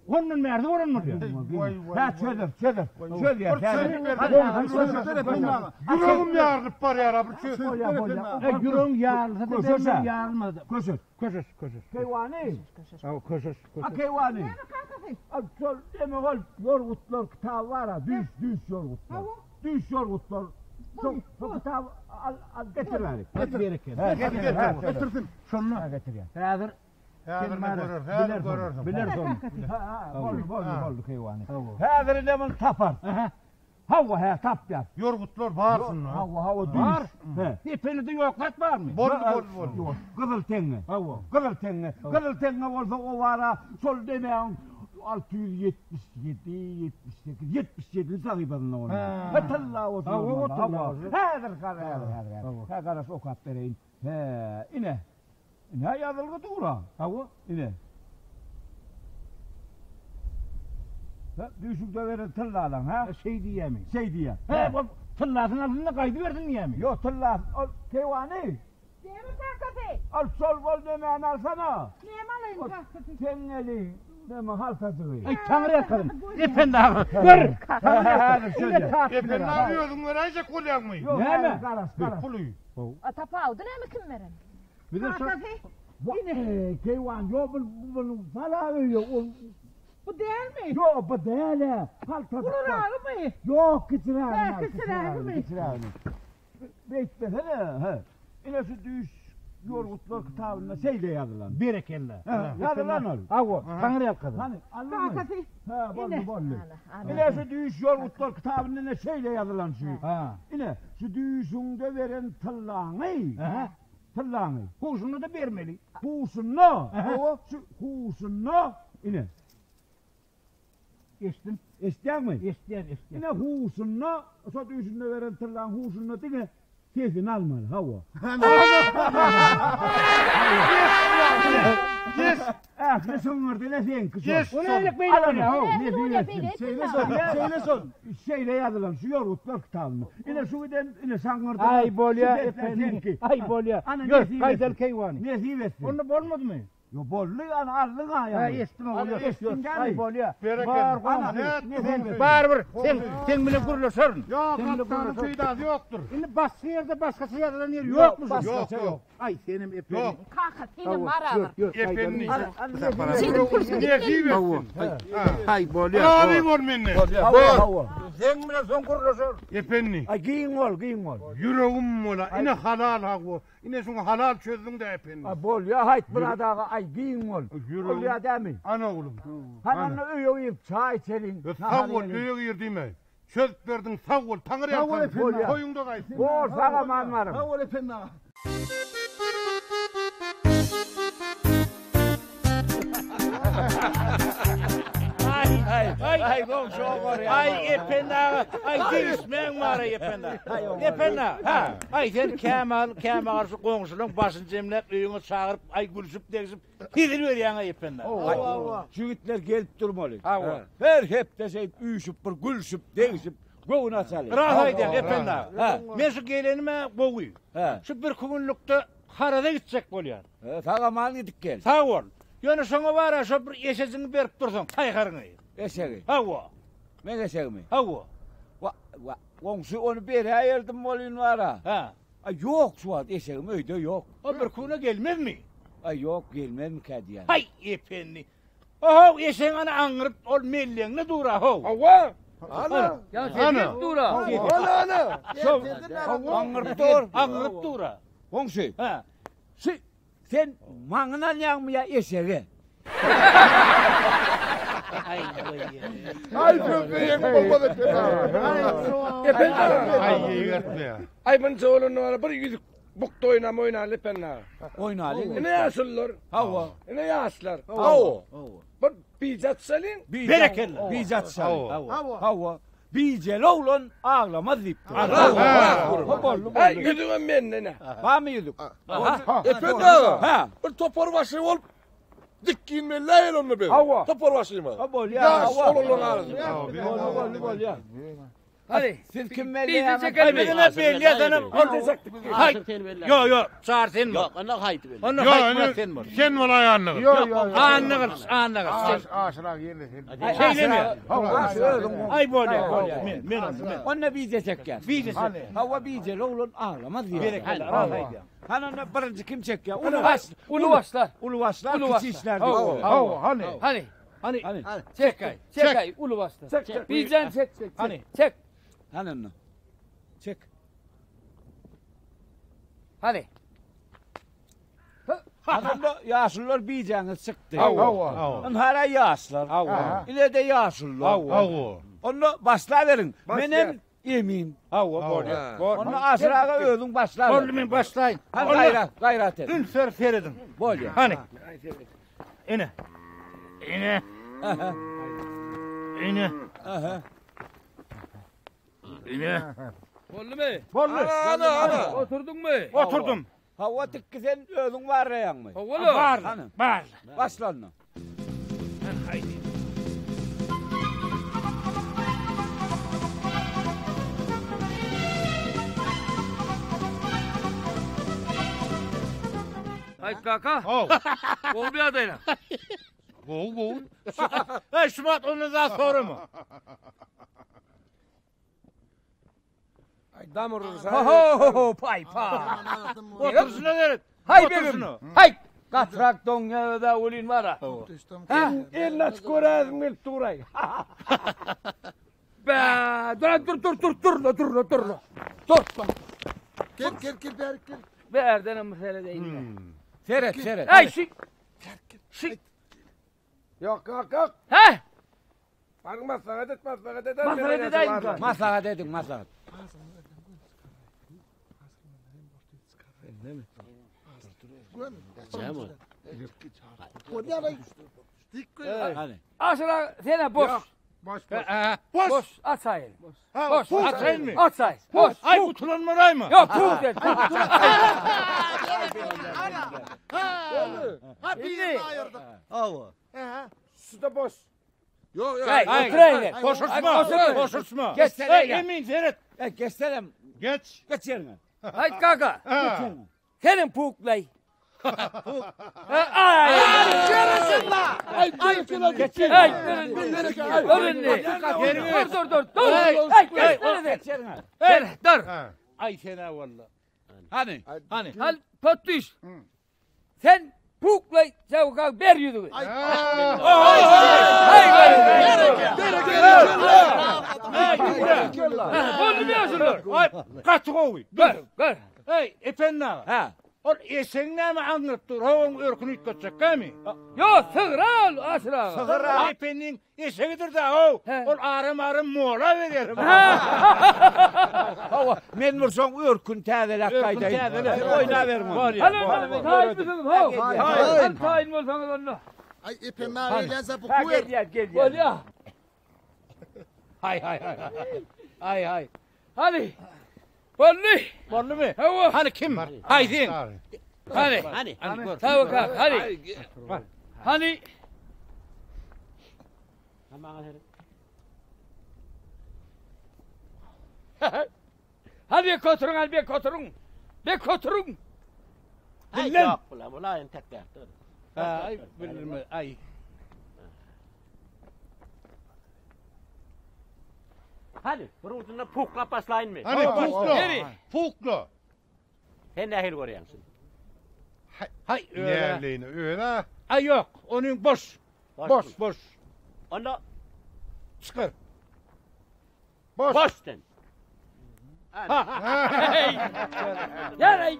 Onun nerede oran mı diyor? Ha çözer. Çöz ya. Yüreğim yarılıp var ya Rabbi. Yüreğim yarılmadı. Koşur. Keyvani. Keyvani. Sol deme ol yorgutlar kitabı var ha. Düş yorgutlar. Düş yorgutlar. Bu kitabı al getir bari. Getirsin. Şunu getir ya. Hazır. Bilirsin. Oldu keyvani. Hazır demin tapar. Hava tap yap. Yorgutlar bağırsın. Hava düş. Var. Hepini de yoklat var mı? Bol. Kızıl tenge. Kızıl tenge olsa o vara sol demeyen 677 sahibinden onu. Hatalla o zaman. Hazır karas o kaptereyin. İne yazılgı dura. İne. Düşükte verin tılladan ha? Şey diye. Bu tıllasın altında kaydı verdin niye mi? Yok tıllas. Keyvani. Demir kakafi. Al sol bol demeyen alsana. Neyim alayım kakafi? Tengeli. Deme halkası. Ay tanrı yakalım. Efendi abi. Gör. Ben ne yapıyordum? Öğrenci kulyak mı? Yok. Ne? Karas. Kuluyu. Atapa aldın ama kim veren? Bir de yine keyvan yok bunu falan yok. Bu değil mi? Yok bu değil. Halkası. Burağı mı? Yok kıçırağı. Ha, kıçırağı mı? Beklesene. Yine şu düş yorgutlar kitabında şeyle yazılan. Berekelle. Yazılan ol. Avu. Tanrı yakalım. Hani anladın mı? Kakafi. Ha bollu. Ana. Yine şu düş yorgutlar kitabında ne şeyle yazılan şu. Ha. Yine şu düğüşünde veren tıllanı. Tıllanı. Huşunu da vermeli. Huşunu. Huşunu. Yine. Estim. İsteyen mi? İsteyen. Yine huşunu. Şu düğüşünde veren tıllanı huşunu değil mi? Kesin almalı. Hava. Yes. Ne sonurdu ne sen kızım? Yes. O nelik böyle var ya. Söyle son. Şeyle yazılan şu yorgutlar kitabını. Yine şu yine sangırdı. Ay bolya efendim. Ay bolya. Gör kaydel keyvani. Ne zivesi? Onu bolmadı mı? Yo bollu ana aldın ha ya. Ha estim oluyor. Ay bolya. Bereket. Barbar. Sen bile gurulur sorun. Yok kaptanın tüydaz yoktur. Şimdi başka yerde başkası yazılan yer yok mu? Yok. Ay senin efendim. Yok. Kakafi'nin maradır. Efendim. Senin Niye giyiversin? Ay bolya. Abi var minne. Sen bile son gurulur sor. Efendim. Ay giyin ol. Yüreğim mola. Yine halal havu. Yine şunu halal çözdün de efendim. Ay bol ya hayt burada ay giyin ol. Yüreğim. Ol ya değil mi? Ana oğlum. Hananı öyle çay içerin. Sağ ol büyük yer değil mi? Söz verdin sağ ol. Tanrı yaptın. Koyunda kaysın. Bol sana man varım. Sağ ol efendim. Ay komşu var ya. Ay efendi. Ay değişmeyen var efendi. Efendi. Ha. Ay sen Kemal şu komşunun başını cemlep öğünü çağırıp ay gülüşüp degizip hidir ver yana efendi. Çığıtlar gelip durmalı. Ava. Her hep de şey uyuşup bir gülüşüp degizip govuna çalıyor. Rahaydı efendi. Ha. Men şu gelenime govuy. Ha. Şu bir günlükte harada gidecek bolyan. Sağa mal gidip gel. Sağ ol. Yani sana var ya şu bir eşeğini verip dursun. Taygarını. Eşeği. Hava. Ben eşeği mi? Hava. Komşu onu bir ayırdım molun var ha. Ha. Ay yok şu an eşeğim öyle yok. O bir kuna gelmez mi? Ay yok gelmez mi kedi yani? Hay efendi. Oho eşeğin ana anırıp ol melleğine dura ho. Hava. Ana. Ya sen dura. Ana. Anırıp dur. Anırıp dura. Komşu. Ha. Sen mağınan yanmaya eşeğe. Ay köpeğim olmadı. Ay yırtma ya. Ay ben çoğulun var bir yüzük bukta oyna lepenna. Oyna ali. Ne yaşlılar? Hava. Ne yaşlılar? Hava. Bir bizzat salin. Bereketli. Bizzat sal. Hava. Bicel oğlan ağlamaz dipti. Ay yüzüğüm ben ne? Var mı yüzük? Efendim? Ha. Bir topar başı ol. Dikkin mi layıl onu ben. Hava. Topar başı mı? Ha bol ya. Ya Hava. solulun ağzı. Bol ya. Hadi. Siz kim belli Biz de ya? çekelim. Ay, ben hep belli adamım. Yo. Sartin. Yok, ana haydi ben. Onu Yo, hayt sen var. sen var ayağını. Anlığız. Aşırak yerine. Şeyleme. Ay bol ya. Men. Onu bize çeker. Bize çeker. Hava bize oğlan ağlamaz diyor. Bereketli. Hanım birinci kim çeker? Uluvaslar. Uluvaslar kıçışlar diyor. Hani. Çek. Uluvaslar. Bizden çek. Hani. Çek. Hanım. Çek. Hadi. Hanım da yaşlılar biceniz çıktı. Hava. Onlara yaşlılar. İle de yaşlılar. Onu başla verin. Benim yemin. Onu asrağa öldün başla verin. Oğlum başlayın. Hani gayret et. Ünfer Feridun. Bol ya. Hani. İne. Aha. İne. Aha. İne. Oldu mu? Ana. Oturdun mu? Oturdum. Hava tıkkı sen öldün var ya mı? Oğlum. Var. Hanım. Var. Başla onu. Haydi. Ay kaka. Ol bir adayla. Gol. Hey Şubat onu daha sonra mı? Ay damırırız. Ho pay. Otursun ederim. Hay benim. Hay. Katrak donya da ulin var ha. Ha? İlla çıkoraz mil turay. Be, dur. Gel. Be erdenem mesele değil. Seyret. Hey şik. Yok. He? Bak maslahat et. Maslahat edeyim kan. Maslahat edin maslahat. Hani. Aşağı sene boş. Boş. At sayın. Boş. Atayın mı? At sayın. Boş. Ay kutulan mı ray mı? Yok tuğ de. Suda boş. Hey oturayım. Koşursma. Emin seyret. Geçsene. Geç. Geç yerine. Haydi kaka. Senin puklay. Dur. Ay sene valla. Hani. Hal patış. Sen puklay çavuka ber yüzünü. Onu diyorsunuz. Katı koy. Gör. Hey efendim. Ha. Ol esenle mi anlattır? Havan örkünü yıkatacak mi? Yo sığır al aşağı. Sığır efendinin esegidir de o. He. Ol arım mola verelim. Hava. Men vursam örkün tədelak kaydayım. Oyna vermem. Hadi tayin mısınız? Hadi tayin olsanız onunla. Ay ipen eğlense bu Ha kuer. gel. Hadi ya. Hay. Hadi. Bolli. Bollu mu? Hava. Hani kim? Haydi. Hadi. Tamam kalk hadi. Hani. Hadi bir koturun. Bilmem. Ay bilmem. Ay. Hadi, burutuna pukla başlayın mı? Hani Geri. Pukla. Sen ne hil koruyansın? Hay öyle. Yerliğini öyle. Ay yok. Onun boş. Boş. Onda Çıkar. boş den. Yarey.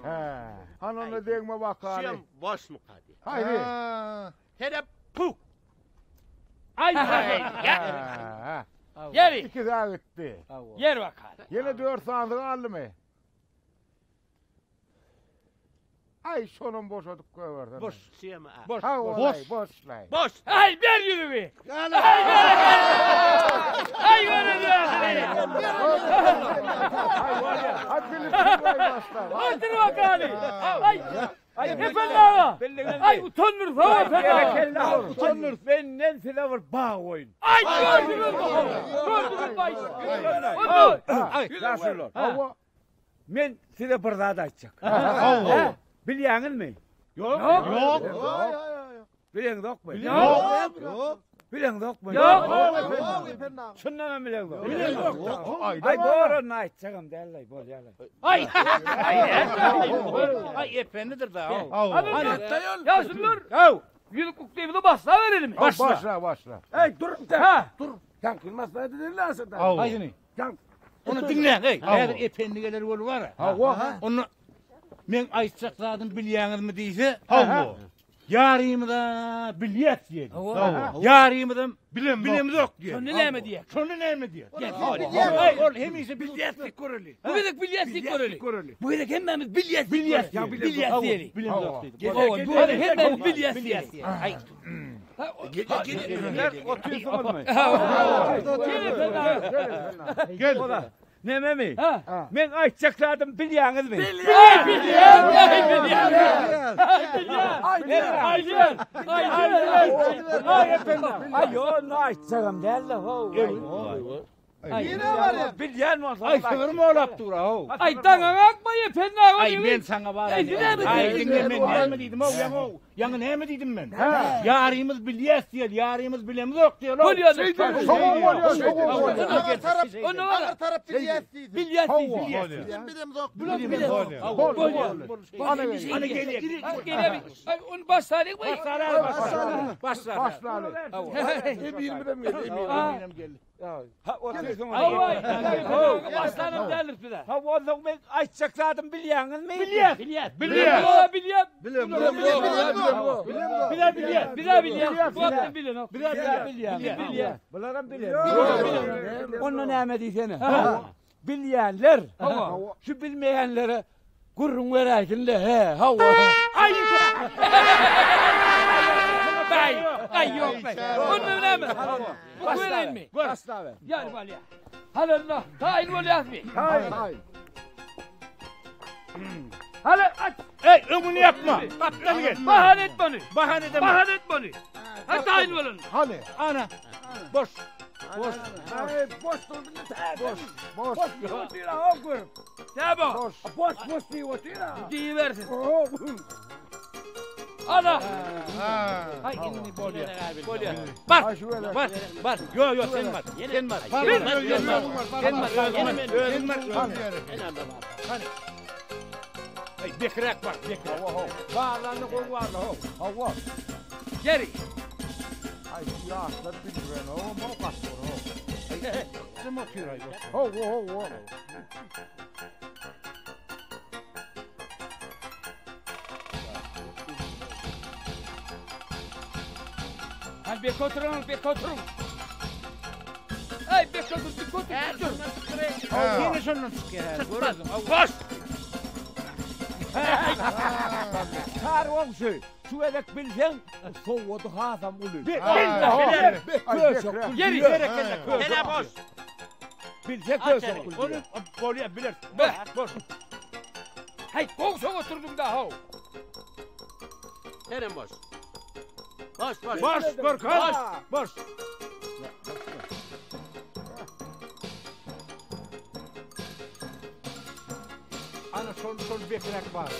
Hanımla değme bakalım. Şem boş mu kadi? Haydi. Hele puk. Ay. Ha. Yeri. İki daha gitti. Yer bakalım. Yine 4 sandık aldı mı? Ay sonun boşadık koyverdim. Boş. Şem. Boş. Ha olay boşlay. Boş. Ay ver yürü. Ay ver. Hadi birlikte başla. Otur bakalım. Ay efendim ağa. Ay utanmır falan efendim. Utanır benden size var bağ oyun. Ay gördünüz mü? Gördünüz mü? Ay yaşlılar. Men size bir daha da açacak. Biliyorsun mu? Yok. Biliyorsun yok mu? Yok. Biliyorsun yok mu? Yok. Şundan mı biliyorsun? Biliyorsun yok. Ay doğru ne açacağım derler bol yerler. Ay. Ay efendidir da. Hadi yazılır. Yürü kukleyimi basla verelim. Başla. Hey dur. Ha. Sen kılmazsa dediler aslında. Haydi. Onu dinle. Hey, eğer efendigeler olur var. Onu men aytsakladım bilýäňiz mi diýse? Yarýymy da bilyet diýdi. Yarýymy da bilem yok diýdi. Şonu näme diýek? Şonu näme diýdi? Ol hemise bilyetlik göreli. Bu birlik bilyetlik göreli. Bu birlik hemmemiz bilyet diýelik. Bilem yok diýdi. Bu birlik hemmemiz bilyet diýelik. Ay. Otuyorsun mu? Gel. Neme mi? Men açakladım biliyorsunuz mu? Ay yo ne açacağım derler ho. Yine var ya. Bilyen mi? Ay sığır mı olap dura ho? Ay dana bakma efendi ağa. Ay ben sana var. Ay ne mi? Ay dinle men ne mi dedim o ya o. Yanı ne mi dedim ben? Yarımız bilyet diyor, yarımız bilemiz yok diyor. Onu var. Taraf bilyet değil. Bilyet değil. Bilemiz yok. Bilemiz yok. Hani geliyor. Ay onu başlayalım mı? Başla. Ha otuyorsun. Ay başlanım derler bir de. Ha o zaman ben açakladım biliyorsunuz mu? Bilyet. Bunlardan biliyorum. Onun ne diyeceğine. Bilyenler. Şu bilmeyenlere kurun verirsin de he. Ay. Ay yok be. Onun ne mi? Başlayın mı? Başla be. Gel Valya. Halallah. Tayin Valya mi? Hayır. Hala aç. Hey ömünü yapma. Kaptan gel. Bahane et beni. Bahane deme. Bahane et beni. Hadi tayin olun. Hani? Ana. Boş. Boş durdun da. Boş. Otur ha okur. Tamam. Boş diye otur ha. Diyi versin. Ana. Hay inni bolya. Bak. Yo sen var. Sen var. Ay bekrek var. Bağlarını koy var ha. Geri. Ay yaşlar bilmiyorum o mu kastor o. Sen otur ay. Ho. Hadi bir oturun. Ay bir otur. Yine şundan çıkıyor. Boş. Kar olmuş. Şu elek bilsen soğudu hazam olur. Geri. Hele boş. Bilse köz olur. Onu bolya bilir. Boş. Hay kovsa oturdum da ha. Hele boş. Boş. Boş korkak. Boş. Ana son bekrek var.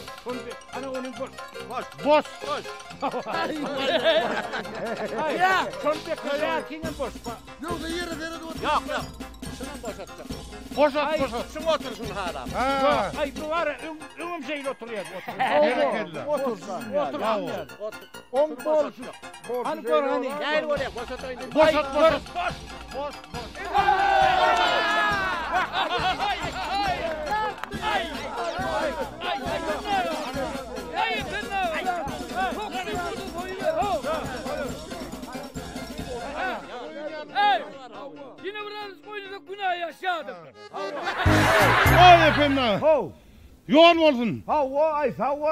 Ana onun boş. Ya son bekrek kimin boş? Yoksa yere vere dur. Yok. Şunu boşaltacak. Boşalt. Şunu otursun hala. Ay bu var ümüm şeyle oturuyor. Otur. On boş. Hani gör hani. Gel oraya boşaltayım. Boşalt. barışadım. Ay efendim. Ho. Yol olsun. Hava ay sağ ol.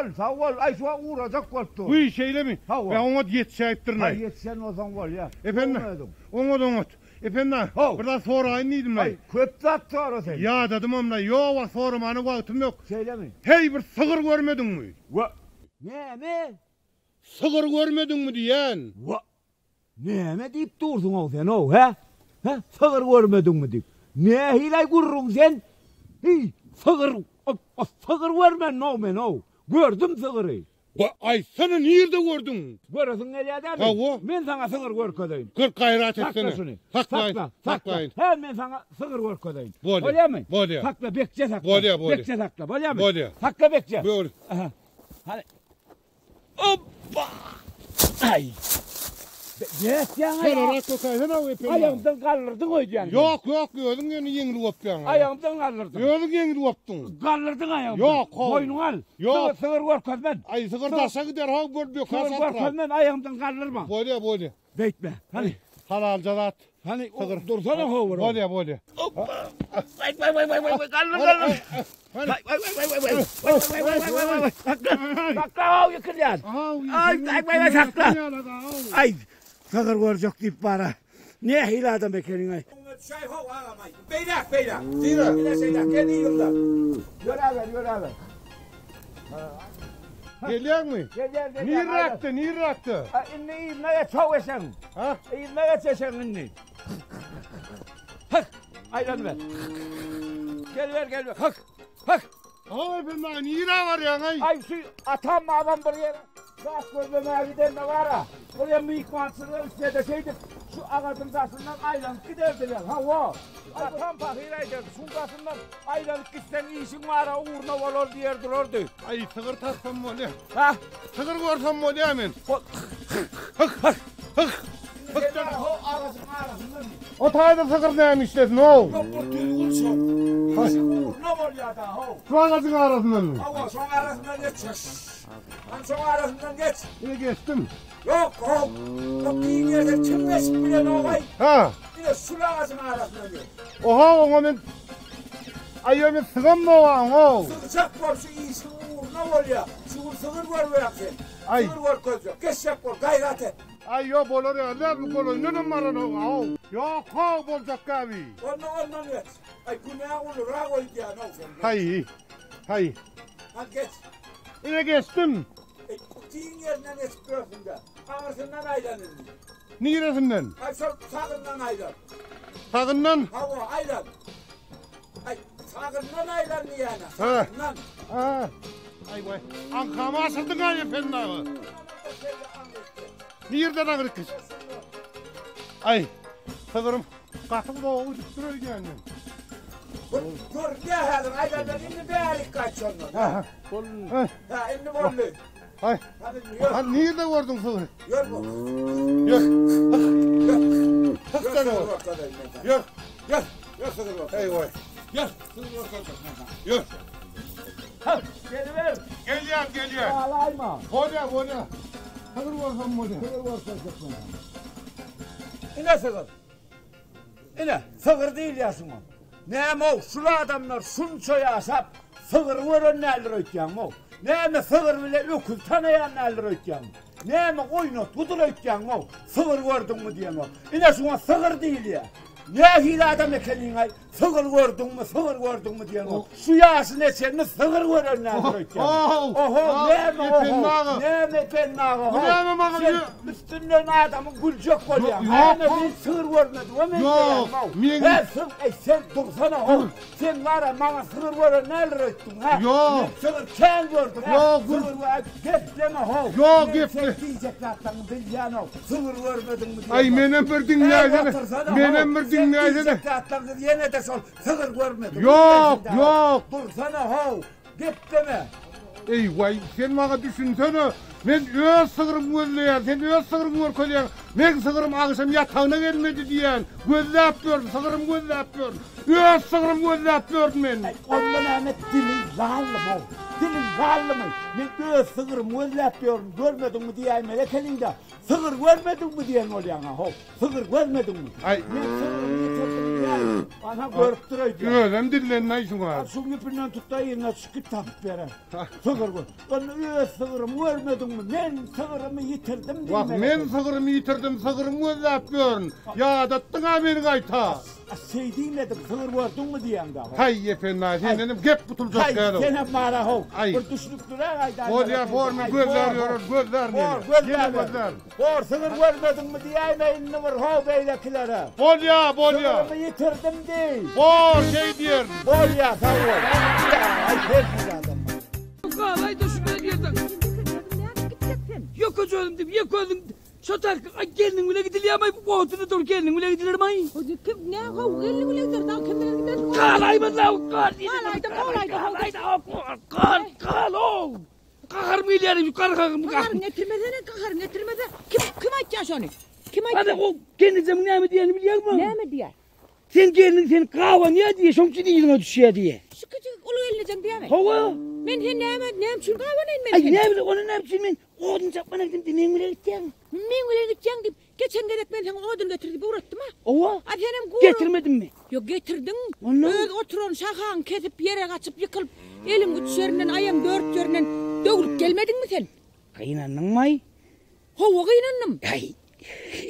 Ay şu an uğrayacak koltu. Bu şeyle mi? Hava. Ben ona yetişeyiptir Ay ne? yetişen o zaman var ya. Efendim. Onu. Efendim. Ho. Burada sorayım neydim lan? Ay köp zat sonra sen. Ya dedim amla. Yok sormanı vaktim yok. Söyle mi? Hey bir sığır görmedin mi? Ne mi? Sığır görmedin mi diyen? Ne mi deyip durdun o sen o he? He? Sığır görmedin mi deyip? Ne hilay gururun sen? Hey, sığır. Sığır görmen o men o. Gördüm sığırı. Ay seni nerede gördün? Görürsün nerede mi? Hava. Ben sana sığır görködeyim. Kırk gayret Sakla etsene. şunu. Saklayın. Saklayın. He ben sana sığır görködeyim. Böyle. Öyle mi? Böyle. Sakla bekçe sakla. Böyle. Bekçe sakla. Böyle mi? Böyle. Sakla bekçe. Böyle. Aha. Hadi. Hoppa. Ay. Yes ya. Sonra kokayın o efendim. Ayağımdan kaldırdın o yani. Yok gördün yani yengli öptün. Ayağımdan kaldırdın. Gördün yengli öptün. Kaldırdın ayağımdan. Yok. Boynunu al. Yok. Sığır görködmen. Ay sığır taşa gider ha görmüyor Sığır kasatra. görködmen ayağımdan kaldırma. Böyle. Bekme. Hani. Halal cadat. Hani Sığır. dursana hovur. Böyle. Vay kaldır. Vay. Sakla o yıkıl yani. Ay sakla. Ay sığır görecek deyip bana. Ne hile adam be kendin ay. Şey ho ağamay. Beyler. Yürü. Kendi yılda. Yürü abi. Geliyor mu? Gel. Niye raktı? İnne çavuşan. Ha? İnne çeşen inne. Hak. Aylan ver. Gel ver. Hak. Ha efendim niye var ya? Ay şu atam babam buraya. Bak gözleme giden ne var ha. Buraya mıyıkmansınlar üstüne de şeydi. Şu ağacın tasından aylanıp giderdiler. Ha o. Atam fakiraydı. Şunkasından aylanıp gitsen işin var ha. Uğurna olur diye dururdu. Ay sığır tatsam mı ne? Ha? Sığır görsem mi ne hemen? Hık. O tayda sığır neymiş dedin o? Şu ağacın arasından mı? Ama son arasından geç. Ben son arasından geç. Yine geçtim. Yok. Yok iyi yerde kimleş bile ne olay. Ha. Yine şu ağacın arasından geç. Oha o men. Ay öyle sığın mı o? Sığacak var şu iyisi ne oluyor? Şu sığır var mı yapsın? Ay. Sığır var göz yok. Geçecek var gayret et. Ay yo bolor ya ne bu kolay ne numaran o? Yok ha bolacak abi. Ondan geç. Ay günah olur ha o ya ne olsun. Hay. Hadi geç. Yine geçtim. Kutuğun yerinden geçiyorsun da. Ağrısından aylanın. Neresinden? Ay sağından aylan. Sağından? Hava aylan. Ay sağından aylan yani. Ha. Sağından. Ha. Ay vay. Ankama asıldın ay efendim abi. Nereden ağrı kız? Ay. Sığırım. Katım da oğlu düştürüyor yani. Dur ne halin aylandan indi değerlik kaçıyorsun. Ha. Ha indi bollu. Ay. Hadi yürü. Ha nerede gördün sığırı? Yürü bu. Yok. Yürü sığır ortadayım ben. Yok. Yürü sığır ortadayım. Hey vay. Yürü sığır ortadayım ben. Yok. Ha geliver. Geliyor. Ağlayma. Hoca. Sığır görsem mi? Sığır ortadayım. İne sığır. İne sığır değil yasın o. Neyim o? Şula adamlar şunçoya asap sığır vurun neler öteceğim o. Neyim sığır bile ökül tanıyan neler öteceğim. Neyim oynat budur öteceğim o. Sığır gördün mü diyem o. İne şuna sığır değil ya. Ne hile adam ekenin ay. Sığır gördün mü diyem o. Şu yaşın eçenini sığır vurun neler öteceğim. Oho neyim oho. Neyim pennağı. Neyim oho. Üstünden adamın gülcek oluyor. Neyim ben sığır görmedim. O men diyem o. Sen dursana o. Sen var ya bana sığır vurun neler öttün ha. Yok. Sığır ken gördün ha. Yok. Sığır var. Gepleme ho. Yok geple. Sen diyeceklerden bilyen o. Sığır görmedin mi? Ay menem bir dinleyesene. Menem bir dinleyesene. Diyeceklerden yine de sor. Sığır görmedim. Yok. Dursana ho. Gepleme. Ey vay sen bana düşünsene. Ben öz sığırım gözleyen, sen öz sığırım görkeleyen. Ben sığırım akşam yatağına gelmedi diyen. Gözle yapıyorum, sığırım gözle yapıyorum. Öz sığırım gözle yapıyorum ben. Ondan Ahmet dilin zalım o. Dilin zalım. Ben öz sığırım gözle yapıyorum. Görmedin mi diyen melekenin de. Sığır görmedin mi diyen oluyor ha. Sığır görmedin mi? Ay. Ben sığırım getirdim ya. Ana görüp duraydı. Özüm dillen ayşın var. Şu ipinden tut da yerine çıkıp takıp veren. Sığır koy. Ben öz sığırımı görmedin mi? Ben sığırımı yitirdim. Bak men sığırımı yitirdim, sığırımı gözlep görün. Ya dattın ha beni kayta. Şey dinledim, sığır gördün mü diyen de. Hay efendim, senin gep kutulacak Hay, geliyor. sen hep mara hov. Ay. Bir düşlük duran ayda. Olya formu gözler yorur, gözler ne? Yine gözler. Bor sığır görmedin mi diyemeyin ne var hov beylekilere. Bolya. Sığırımı yitirdim değil. Bor şey diyer. Bolya sağ ol. Ay hep adam. Kalay da şuna diyordun. Yok hocam dedim, yok oğlum. Şotar gelinin bile gidiliyor ama bu otunu dur gelinin bile gidilir mi? Kim ne hav gelin bile gider daha kim bile gider. Kalay mı lan kal? Kal o. Kahar mı ileri kahar Getirmeden kim açacak onu? Kim Hadi açacak? o kendisi ne mi diyelim biliyor musun? Ne mi diye? Sen gelin sen kahve niye diye şomçu değilim düşüyor diye. Sıkıcı ulu ellecek diye mi? Hava. Ben sen ne çul kahve ne Ay ne bileyim onu ne yapayım ben? Odun çapmana gittim demeyim bile gideceğim. Men bile gideceksin deyip geçen gerek ben sana odun getirdi uğrattım ha. Ova. Hadi senin guru. Getirmedin mi? Yok getirdin. Onu? Öz oturun şahan kesip yere kaçıp yıkılıp elin üç yerinden ayağın dört yerinden dövülüp gelmedin mi sen? Kaynandın mı? Hova kıynandım. Ay.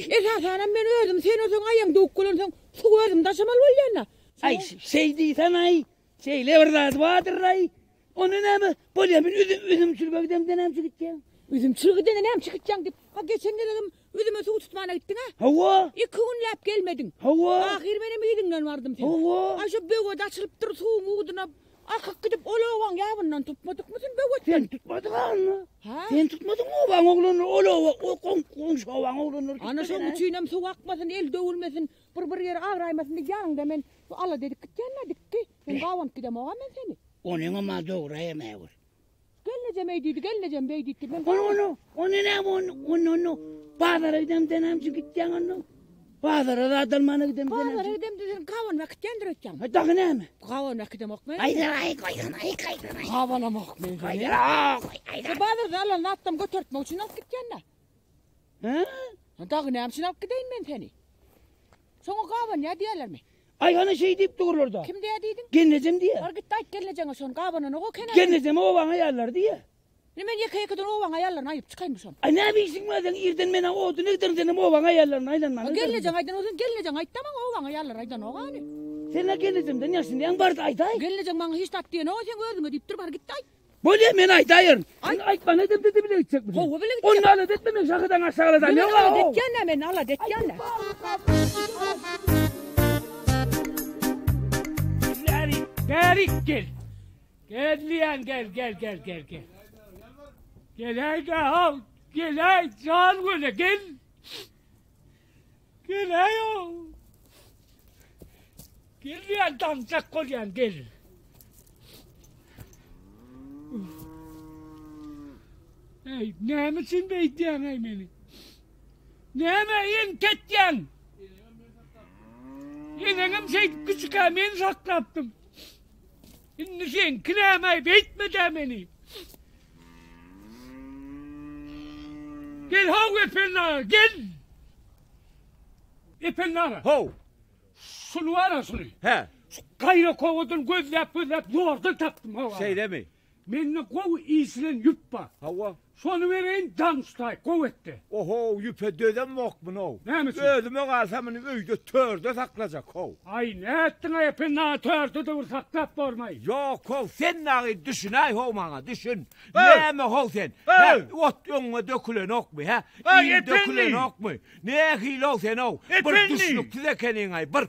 Esas anam ben öldüm sen olsan ayağın dövüp gülün su öldüm taşımalı ol yana. Ay şey değilsen ay. Şeyle vardı vardır ay. Onu ne mi? Böyle ben üzüm çürübe gidem denem çıkacağım. Üzüm çürüdün ne çıkacaksın deyip. Ha geçen dedim üzüme su tutmana gittin ha. Hava. 2 gün lap gelmedin. Hava. Ahir benim iyidinden vardım sen. Hava. Ay şu böğüt açılıp dur suğun uğduna. Akak gidip oloğan yavından tutmadık mı sen böğütten? Sen tutmadın anı. Ha? Sen tutmadın mı oğlan oğlunu? O komşu oğlan oğlunu. Ana şu çiğnem su akmasın, el dövülmesin, bir yere ağraymasın diye yanında ben Allah dedik ki cennedik ki. Ben kavam gidem oğlan ben seni. Onun ama doğru yemeği. Geleceğim eydiydi, geleceğim beydiydi. Onu ne onu. Pazara gidem denem çıkacağım onu. Pazara da adalmana gidem denem. Pazara gidem dedim kavan vakit yendireceğim. Hadi daha ne mi? Kavan vakit demek mi? Ay koydun. Kavana bak mı? Koydun. Pazarda Allah'ın attım götürtmek için alıp gideceksin ha. Ha? Daha ne yapsın alıp gideyim ben seni. Sonra kavan ya diyorlar mı? Ay hani şey deyip durur orada. Kim diye dedin? Geleceğim diye. Var git dayık geleceğine son kavanın o kenara. Geleceğim o bana ayarlar diye. Ne ben yaka o bana ayarlarına ayıp çıkayım mı son? Ay ne bilsin madem irden bana o ne giderim senin o bana ayarlarına aylanma. Geleceksin aydan o zaman geleceksin aydan tamam o bana ayarlar aydan o hani. Sen ne geleceğim de ne şimdi yan barda ayday. Geleceksin bana hiç tat diye ne o sen öldün deyip dur var git day. Böyle men aydayır. Ay bana dedi bile gidecek mi? Hova bile gidecek. Onu alıp etmemek şakadan aşağıladan ne Allah var? detken ne men Allah detken ne? Gel. Gel liyan gel. Gel haydi al. Gel haydi can böyle gel. Gel haydi. Gel liyan dancak kolyan gel. Hey ne misin beytiyan hey beni? Ne meyin ketyan? Yeneğim şey küçük amin saklattım. Şimdi sen kilemay bitmeden beni. Gel hav efendim gel. Efendim. Hov. Şunu var şunu. He. Kayra kovudun gözlep yordu taktım hava. Şey değil mi? Menni kov iyisilen yüppa. Hava. Şunu vereyim danstay kuvvetti. Oho yüpe dödem yok mu no? Ne misin? Ödüme kalsamın öyde törde saklayacak hov. Ay ne ettin ay efendim törtü de saklap varmayı. Yok hov sen nağı düşün ay hov bana düşün. Hey! Ne mi hov sen? Hey! Ot önüne dökülen ok mu ha? Hey, İyi efendi! dökülen ok mu? Ne hil ol sen hov? Bir Efendi! düşlük size kendin ay. Bir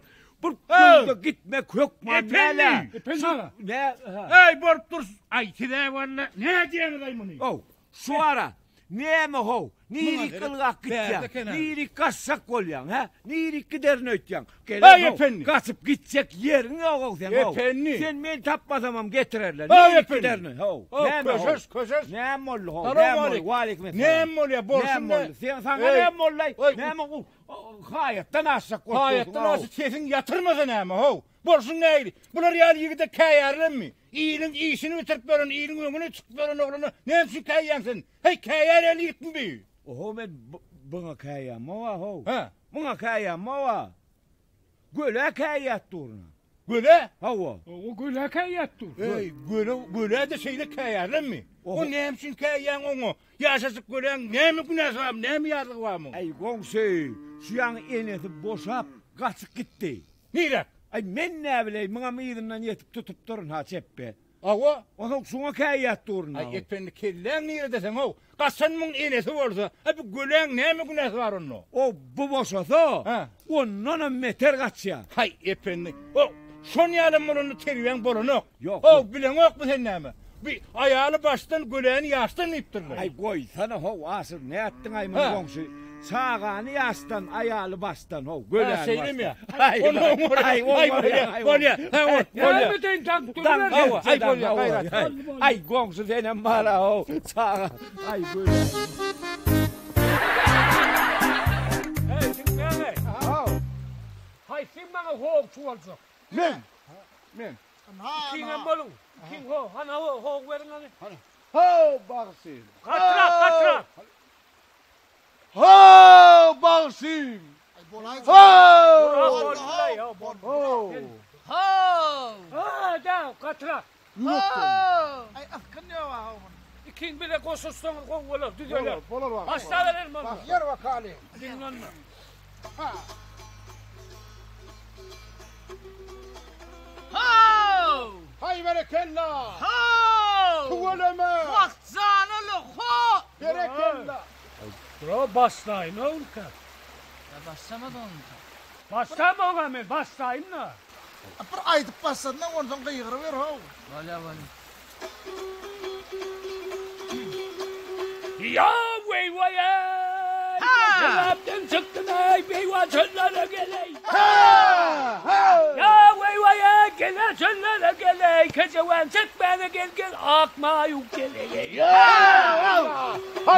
Hey! yolda gitmek yok mu? Efendi! Efendim. Ne? Hey borup dur. Ay tide vanna ne diyen adamını? Oh, şu ara. Ne mi hov? Niri Buna kılgak Perde gideceksin. kenar. Niri kaçsak olyan ha? Niri giderin öteceksin. Hey, efendi. Kaçıp gidecek yerin yok sen hov. Efendi. Sen beni tapmasamam getirirler. Hey, Niri efendi. giderin hov. Oh, Ne mi hov? köşes. Ne mollu hov? Selam Ne mollu? aleyküm. Aleyküm Ne selam. mollu ya, Ne borsun mollu? ne? Sen sana Hey. ne mollay? Hey. Ne mollu? Hayattan aşağı koştun. Hayatta nasıl sesin yatırmasın ama ho. Borsun neydi? Bunlar yani yigide kayarlar mı? İyinin iyisini bitirip verin, iyinin önüne çıkıp verin oğlunu. Ne hemşi kayansın? Hey kayar eli yıktın bir. Oho ben buna kayam mı var hov? Ha? Buna kayam mı var? Göle kayat durna. Göle? Hava. O güle kayattı. Ey, göle de şeyle kayarlar mı? O neymişin kayan onu? Yaşasık gölen ne mi günahı var mı? Ne mi yazık var mı? Ay gongsi, şu an enesi boşap kaçıp gitti. Nire? Ay men ne bileyim, bana midimden yetip tutup durun ha çeppe. Ava? Onun şuna kayat durna. Ay ekpendi kellen nire desen o. Kasan mın enesi varsa, bu gölen ne mi günahı var onu? O bu boşasa, Ha. ondan meter kaçya. Hay efendi. O son yarım onu terüven bolunu. Yok, O yok. bilen yok mu sen ne mi? Bir ayağını baştan göleğini yaştan iptirler. Ay koy sana ho asır ne ettin ay Ha. mı gongsi? Sağağını yastan, ayağını bastan ho. Gölen Söyledim ya. Ay, Onu ay, bolya. Ne mi tank Tan durlar? Ay, bolya, gayret. Ay gongsu senin bana ho. Sağa. Ay gölen. Hey, dinle. Hay sen bana hoğuk çuvalsa. Men. King ambalu. King ho, hana ho, hoğuk verin hani. Ho Baksim. Katra. Ho Baksim. Ho. Ha, da, katra. Ay afkın ne var? King bile koşuştan kovular, düzeler. Bolar bak. Hastalar elman. Bak yer vakali. Dinlenme. Hay berekella. Ho! Tuvaleme. Vakzanı ho! Berekella. Bro, bastayım ne olur ki? Ya başlamadı onu. Bastayım o gamel, bastayım ne? Apır aydıp başladın da ondan kıyıgırı ver ho. Valla. Ya vey vay ay! Yaptın çıktın ay beyva çöllere geley! Ya vey vay ay gele çöllere geley! Keseven çık beni gel akma yuk geley!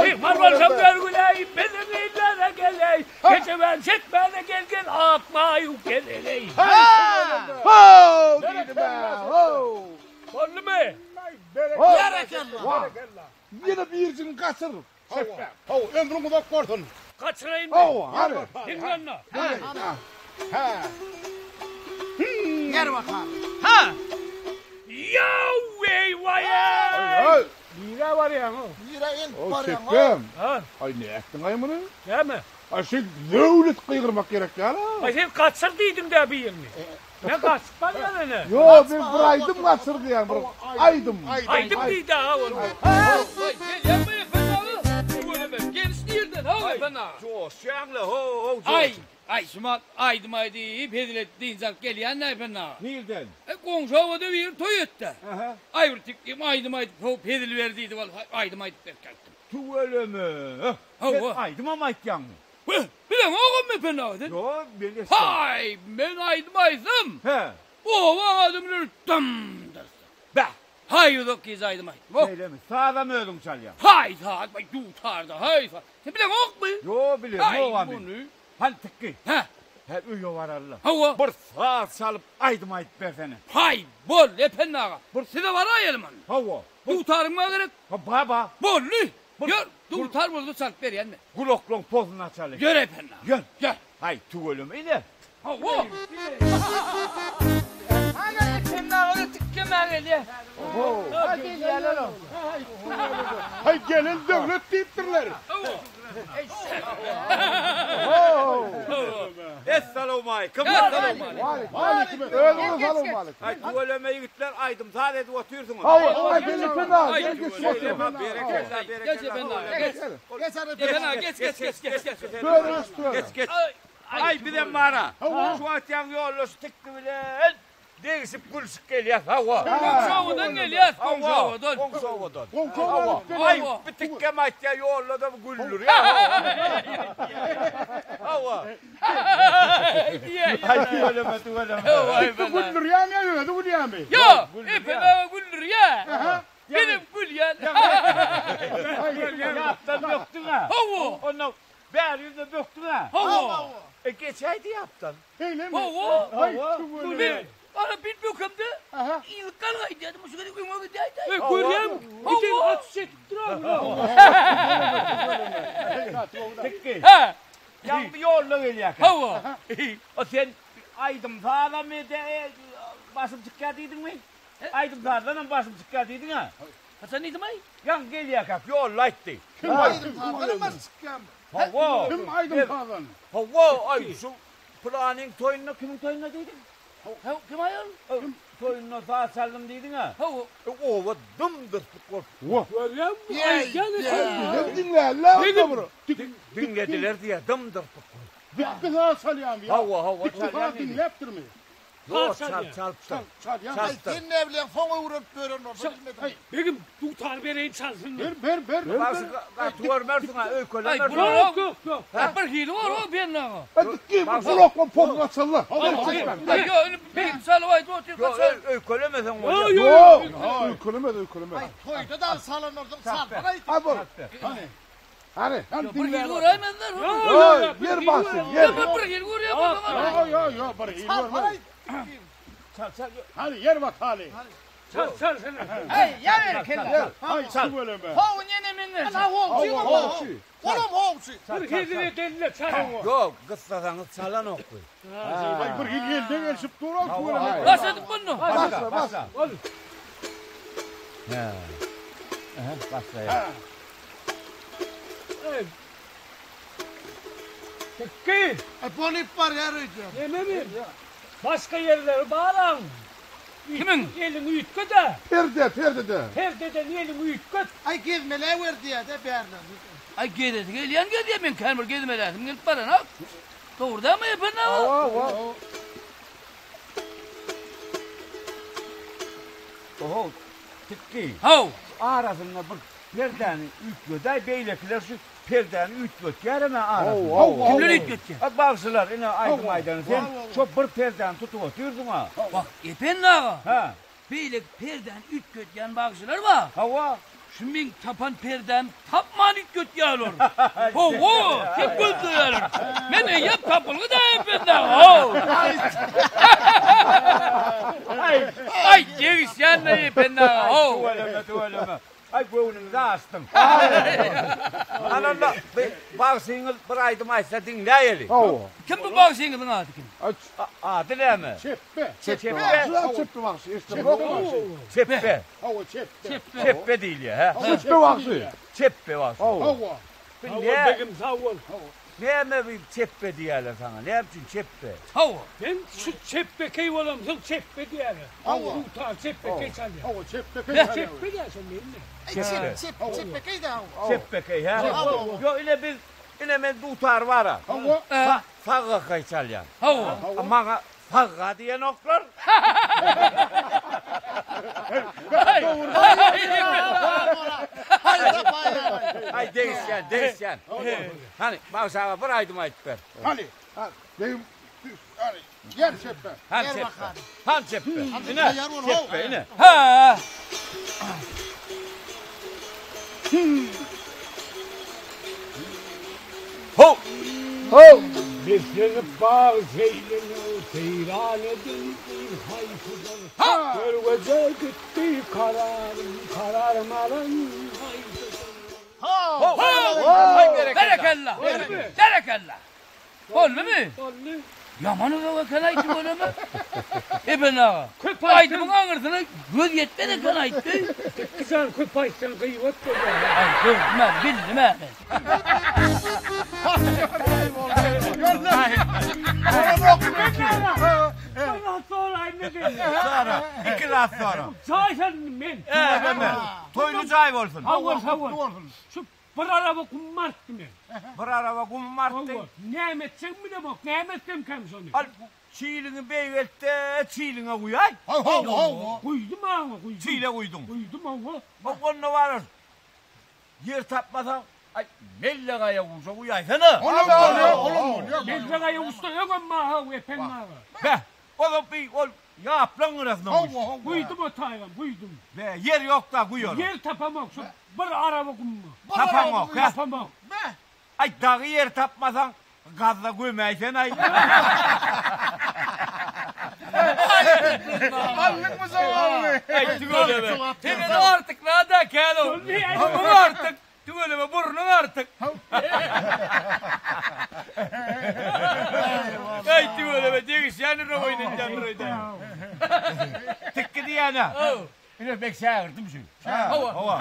Bir varvarsam görgüley benim illere geley! Keseven çık beni gel akma yuk geley! Ho. Gidime. Ho. Oldu mu? Berekella. Yine bir kaçır. Ho ömrümü de kortun. Kaçırayım mı? Ho hadi. Dinlenme. Ha. Yer bakalım. Ya vey vay ay! Hey. Lira var ya o. Yüreğin O var ya. çektim. Ha, Ay ne ettin ay bunu? değil mi? Ay şey devlet kıydırmak gerek ya la. Ay sen kaçırdıydın da bir yerini. Ne kaçman ya ne? Yo ben buraydım kaçırdı yani. Aydım. Aydım değil daha onu. Gel yapma efendim abi. Bu ne be? Gerisi yerden ha efendim. Coşyanlı ho. Ay şumat aydım deyip hedilet zak geliyen ne efendim? Nereden? Komşu havada bir toy etti. Aha. Ay vurtiktim aydım hop hedil verdiydi vallahi aydım derken. Tuvaleme. Hava. Aydım ama aytyan mı? Bilen oğlum efendim. Yo ben Hay ben aydım. He. O adımını tam dersin. Be. Hay yok ki aydım. Öyle mi? Sağda mı öldüm çalya? Hay tak bak tutarda hay. Sen bilen ok mu? Yo biliyorum. Hay O var mı? bunu. Hani tıkkı. Ha. Hep üyo var Allah. Hava. Bir saat salıp aydım ayıp versene. Hay bol efendim ağa. Size var ayalım. Hava. Tutarım mı gerek? Ha baba. Bollu. Gör. Tutar buldu sarp ver yanına. Kuloklong pozuna çalya. Gör efendim. Gel. Gel. Hay tuvaleme ile. Hava. Hani sen daha öyle tıkkeme geliyor. Hadi gelelim. Hay gelin devlet deyiptirler. Esselamu aleyküm. Aleyküm. Öldürün salın malik. Hay tuvaleme gittiler aydım. Sadece oturuyorsunuz. Ay gel efendim. Ay, Gel geç Söyleme otur. bereketler Geç bereketler. efendim. Hava. Geç. Geç hadi. Geç. Böyle üstüne. Geç. Ay bir de mara. Şu atyan yollusu tıktı bile. Değişip kulsuk geliyor. Hava. Komşu havadan geliyor. Komşu havadan. Komşu havadan. Konkolar. Ay bir tıkke matya yolladı güllür ya. Hava. Ay tuvaleme. Vay efendim. Güldür ya ne öyle bu diye mi? Ya efendim güldür ya. Benim gül ya. Yaptın döktün ha. Hava. Onu beğenirde döktün ha. Hava. Geçeydi yaptın. Öyle mi? Hava. Ay Bu tuvalet. ne? Ana bilmiyorum da. Aha. İlk kalgaydı ya. Bu şekilde uyumak iddiaydı. Görüyorum. İtin aç çektir abi. Tıkke. Ha. Yan bir yolla geliyor. Hava. O sen aydım sağlam de basıp çıkardıydın mı? Aydım sağlam basıp çıkardıydın ha. Sen neydim ay? Yan gel yakak yol layttı. Kim aydın sağdan mı sıkkam? Hava. Kim aydın sağdan? Hava ay şu planın toyununa kimin toyununa dedin? Kim ayol? Toyununa sağ saldım dedin ha. O dımdır kol. Öyle mi? Ay gel. Ne dinle la bunu. Dinlediler diye dımdır kol. Bitti ha salyam ya. Hava Bitti ha dinleptir mi? Yok çal. Salyam. Çal. Ne evlen fona vurup böyle orada. Benim tutar vereyim çalsın. Ver. Bak tuvar versin ha öykole Ay versin. yok. Bir hile var o ben ne? Hadi kim blokla pomla salla. Ay yok benim salvay otur. Yok öykole mi sen o? Yok. Uykuleme. Toyda da salınırdım salpana. Hani Bir hile var aymenler. yer baksın yer. Bir hile var ya bana. Yo bir hil var. Hadi yer bak hali. Çal sen. Ay ya ver kelle. Hay su böyle be. Havun yine minler. Oğlum hovsi. Bir hile delle çal. Yok kıssasanız çalan okuy. Ay bir hil yelde geçip duran su böyle. Başladık bunu. Başla. Başla ya. Ki Ponip var yarayacağım. yemeğim. Başka yerleri bağlan. Kimin? Elini uyutku da. Perde de. Perdeden elini uyutku. Ay gezmele verdi ya de berden. Ay geldi. Geliyen geldi ben kalmır geldim lazım. Gelip bana ne? Doğrudan mı yapın ne? Oho. Tıkkı. Hav. Arasında bir perdeni üç göday beylekiler şu perdeni üç göt yarına arasında. Kimler ilk gitti? Baksılar yine aydın maydanı sen çok bir perdeni tutup oturdun ha. Bak epen nağa. Ha. Beylek perden üç göt yan bakışlar var. Hava. Şimdi tapan perdem tapman üç göt yağılır. Ho. Kim göt yağılır? Ben yap tapılgı da epen nağa. Ay ceviz yan da epen nağa. Tuvaleme. Ay boynunu da astım. Ananda bağsınız bir aydım aysa dinleyeli. Kim bu bakışın adı kim? Adı ne mi? Çeppe. Çeppe. Çeppe vaksı. İşte bu vaksı. Çeppe. Hava çeppe. Çeppe değil ya. Çeppe vaksı. Çeppe vaksı. Hava. Ne? Benim savun. Ne mi bir çeppe diyorlar sana? Ne yapıyorsun çeppe? Hava. Ben şu çeppe keyvalım. Sen çeppe diyelim. Tutar çeppe keyçalya. Hava çeppe. Çeppe diyorsun benimle. Çep kaydı ha. Çeppe key ha? Yok yine biz yine ben tutar var ha. Hava. Faga kayçalya. Hava. Ama faga diye noklar. Ay değişken. Hani bak sana bir aydım ayıp ver. Hani. Benim hani yer çeppe. Han çeppe. Yine çeppe yine. Ha. Ho. Bir seni bağ zeyleni seyran edin bir hayfıdan. Görvece gitti kararım alın Berekella. Oldu mu? Yamanı da kanaydı böyle mi? Ben ağa. Aydımın ağırtını göz yetmedi kanaydı. Sen köpaysan kıyvat da. Ay görmem bildim ben. Bana sonra anne dedi. Sonra 2 saat sonra. Çay sen ben. Toylu çay olsun. Havur. Şu bir araba kummart mı? Bir araba kummarttı. Havur. Ne etsen mi de bak. Ne etsem kem sonu. Al çiğlini beyvelte çiğline uyay. Kuydum ağa kuydum. Çiğle uydum. Kuydum ağa. Bak onunla varır. Yer tapmasan ay melle gaya vursa uyaysana. Olur. Gezgaya usta yok ama ağa epen ağa. Be o da bir ol yaplan arasında uy. Kuydum o tayvan kuydum. Be yer yok da kuyuyor. Yer tapamak. Şu bir araba kumma. Tapan o. Tapamak. Ay dağı yer tapmasan gazla koymaysan ay. Anlık mı zavallı? Ay tügöle be. Hemen artık ne da kelo. Bu artık. Tügöle be burnun artık. Ay tügöle be Senin oynayacağım burayda. Tıkkı diyana. Yine pek şağırdım şu. Hava.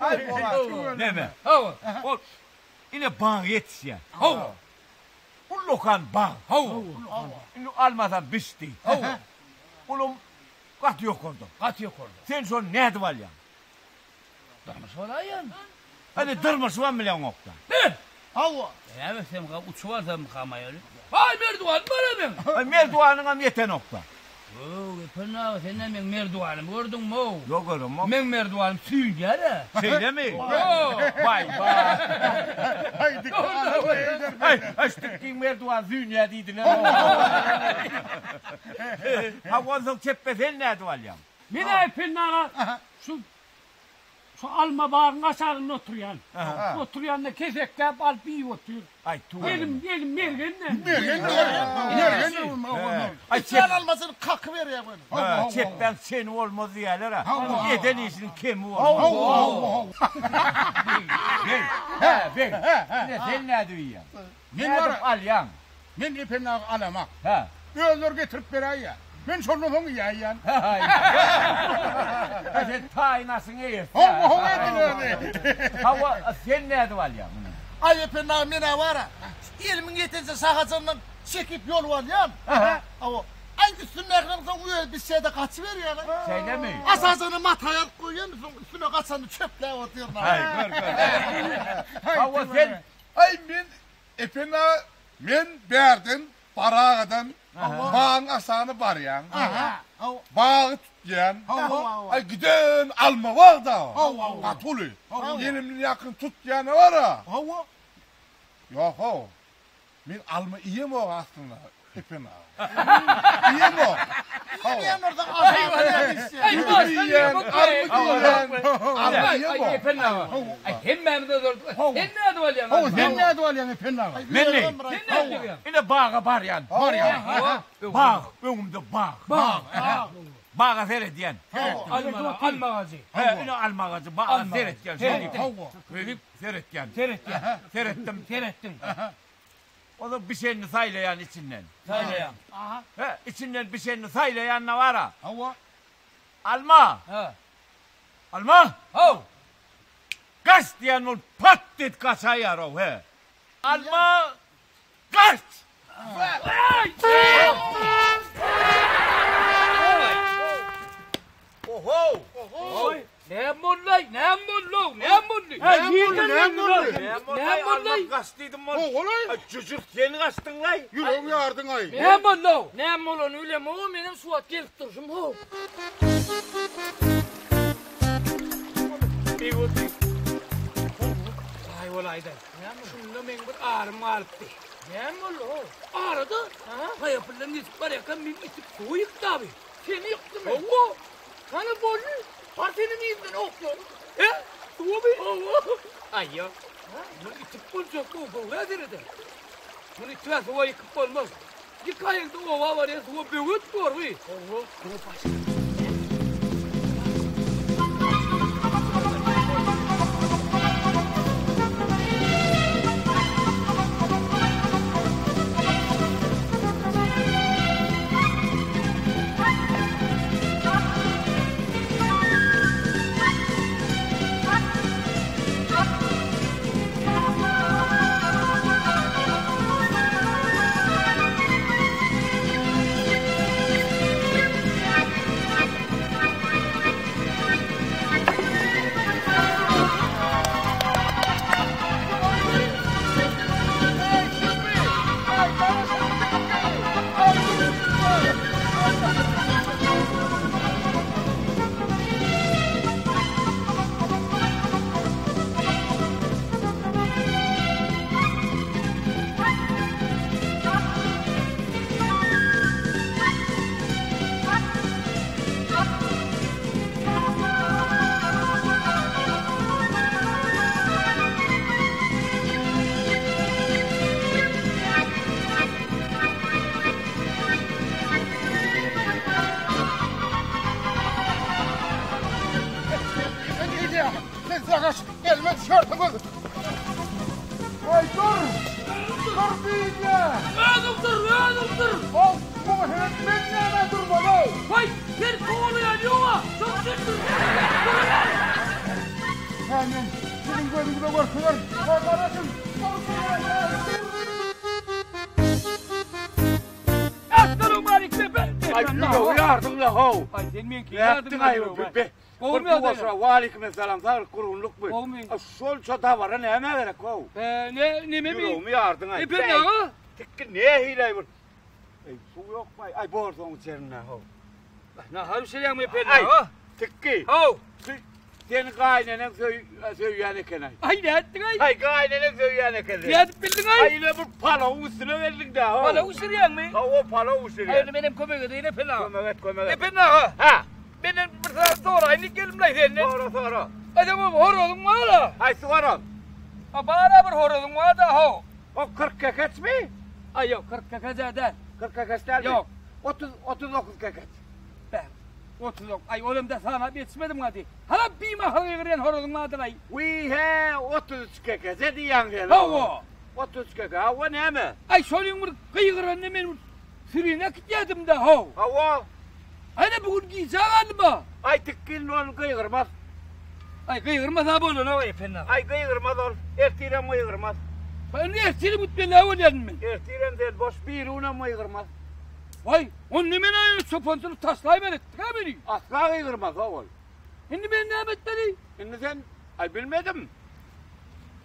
Ay baba. Ne mi? Hava. Yine bağ yetişen. Hava. Lokan bağ. Hava. Yine almadan bisti. Hava. Oğlum kat yok orada. Kat yok orada. Sen son ne var ya? Durmuş olayan. Hadi durmuş var milyon okta. Ne? Hava. Evet sen uçuvarsan mı kamayalım? Hay merdivan bana ben. Ay merduanın yeten okta. Oo, pırnağı senden ben merdivanım gördün mü? Yok oğlum. Ben merdivanım suyun yara. Şeyle mi? Oo. Vay vay. Haydi. Ay açtık merduan dünya dedin. Havazıl çeppesen ne dualyam? Mine pırnağı şu alma bağın aşağının oturuyan. Oturuyan da keseklep alıp iyi oturuyor. Ay tu. Elim mergen ne? Ay Sen almasını kakı ver ya bunu. çeppen sen olmaz yerler ha. Yeden işin kemi olmaz. Ben. Ne sen ne diyorsun? Men var. Alyan. Men ipen alama. Ha. Özür getirip berey ya. Men şonu son yayan. Sen taynasın eğer. Ho edin öyle. Hava sen ne diyorsun? Ay efendim mine var ha. İlmin yetince sahasından çekip yol var ya. Hava. Aynı üstünlerden uyuyor bir şeyde kaçıver ya lan. Şeyle mi? Asasını mataya koyuyor musun? Üstüne kaçanı çöple oturuyor lan. Hay gör. Hava sen. Ay men men berdim barağadan bağın asanı var ya. Bağı tutyan. Ay giden alma var da. Katulu. Yenim yakın tutyanı var ha. Yok o. Men alma iyi mi o aslında? İpen İyi mi o? Yiyen oradan asasını Ay Yiyen, alma iyi mi o? Ay efendim. Ay hem de durdu. Hem ne duvalyan? Sen ne duvalyan İpen abi? Menni. Sen ne diyorsun? Yine bağa var yan. Var ya. Bağ. Önümde bağ. Bağa seyrediyen. Alma ağacı. Yine alma ağacı. Bağa seyrediyen. Verip seyrediyen. Seyrettin. O da bir şeyini saylayan içinden. Saylayan. İçinden bir şeyini saylayan ne var ha? Hava. Alma. Alma. Kaç diyen ol pattit kaçayar o he. Alma. Kaç. Oho. Ne mullay? Alma kaçtıydım onu. Çocuk seni kaçtın lan. Yüreğim yardın ay. Ne mullu öyle mi o benim suat gelip duruşum o. Ay olaydı. Şunda ben bir ağrım ağrıttı. Ne mullu o? Ağrıdı. Ha yapılan nisip var ya kan benim nisip soğuk tabi. Seni yıktım ben. Allah. Sana bollu. Partinin iyinden okuyorum. Tabi. Ay ya. Bunu itip bulacak bu nedir? Bunu itmez o yıkıp olmaz. Yıkayın da o var ya o büyük var mı? ne durma lan. Vay bir kovalayan yoğa. Çok sürdür. Hemen senin gözünde görsünler. Arkadaşım. Aslanım Malik Tepe. Ay yürü yardım la ho. Ay sen men ki Yaptın ayı be. Kovmuyor da. Kurban aleyküm selam sağ kurunluk bu. Kovmuyor. Sol çota var ne hemen gerek kov. Ne mi? Yürü yardım ay. Epe ne ha? Tıkkı ne hile bu. Ay su yok mu? Ay borson içerine ho. Na har şey yapma epe Ay ha? tıkkı. Ho. Sen kaynenen söyleyene kenay. Ay ne ettin ay? Ay kaynenen söyleyene kenay. Ne bildin ay? Ay ne bu palo usunu verdin de ho. Bana usuriyan mı? Ha o palo usunu. Ay benim kömek edeyim epe na. Kömek. Epe na ha? Ha. Benim bir sonra aynı gelim lan senin. Sonra. Adamım horozun var la. Ay sonra. Ha bana bir horozun var da ho. O 40 kakaç mı? Ay yok 40 kakaca değil. 40 kakaç değil mi? Yok. 39 kakaç. Ben 30 yok. Ay oğlum da sana yetişmedim hadi. Hala bir mahal yığıran horozun vardı ay. We have 33 kakaç. Hadi yan Hava. 33 kakaç. Hava ne mi? Ay şöyle bir kıyıran ne benim sürüne gittim da ho. Hava. Hani bugün giyeceğin mi? Ay tıkkın onu kıyırmaz. Ay kıyırmaz ha bunu ne efendim? Ay kıyırmaz ol. Ertiren kıyırmaz. Ben ne ertiri mutlu ne olacağım mı? Ertiren değil boş bir una kıyırmaz. Vay onun ne menayı sopansını taslayıp ettik ha beni. Asla kıyırmaz oğul. Şimdi ben ne etmeli? Şimdi sen ay bilmedim.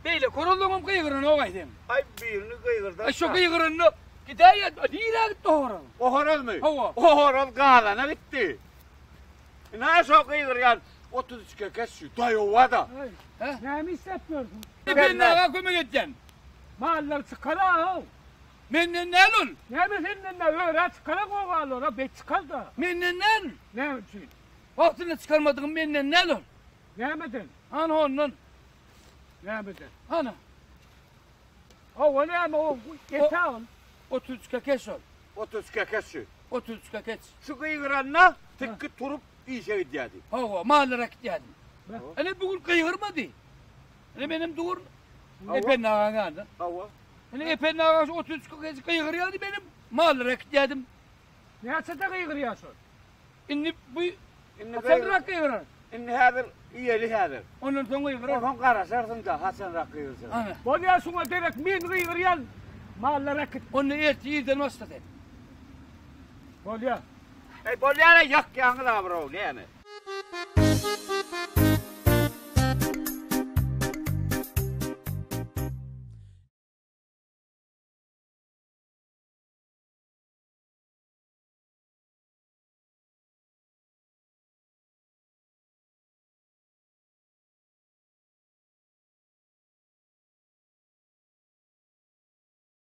Böyle korulduğum kıyıran o gaydim. Ay birini kıyırdı. Ay şu kıyıranını gider ya niye gitti horoz? O horoz mu? Hava. O horoz galana gitti. Ne şu kıyıryan 33 kakaç şu dayovada. Ne mi yapıyorsun? Ben ne kömek edeceğim? Mallar çıkara ha. Menden ne ol? Ne mi senden ne öğren çıkara kovalı ha be çıkar da. Menden ne? Ne için? Vaktini çıkarmadığım menden ne ol? Ne medin? Ana onun. Ne medin? Ana. O ne ama o yeter. 33 kakaç ol. 30 kakaç şu. 33 kakaç. Şu kıyıranla tıkkı turup işe gidiyordu. Hava mallara gidiyordu. Hani bugün kıyırmadı. Hani benim dur. Epen ağandı. Hava. Hani epen ağası 33 kakaç kıyırıyordu benim. Mallara gidiyordu. Ne açıda kıyırıyorsun? Şimdi bu Hasan Rakı kıyırır. Şimdi haber iyeli haber. Onun son kıyırır. Onun karasarsın da Hasan Rakı kıyırsın. Bu ya şuna direkt min kıyırıyor. Mallara git. Onu erti yerden hasta dedi. Bolya. Ey bolyana yak yanı da bro ne yani?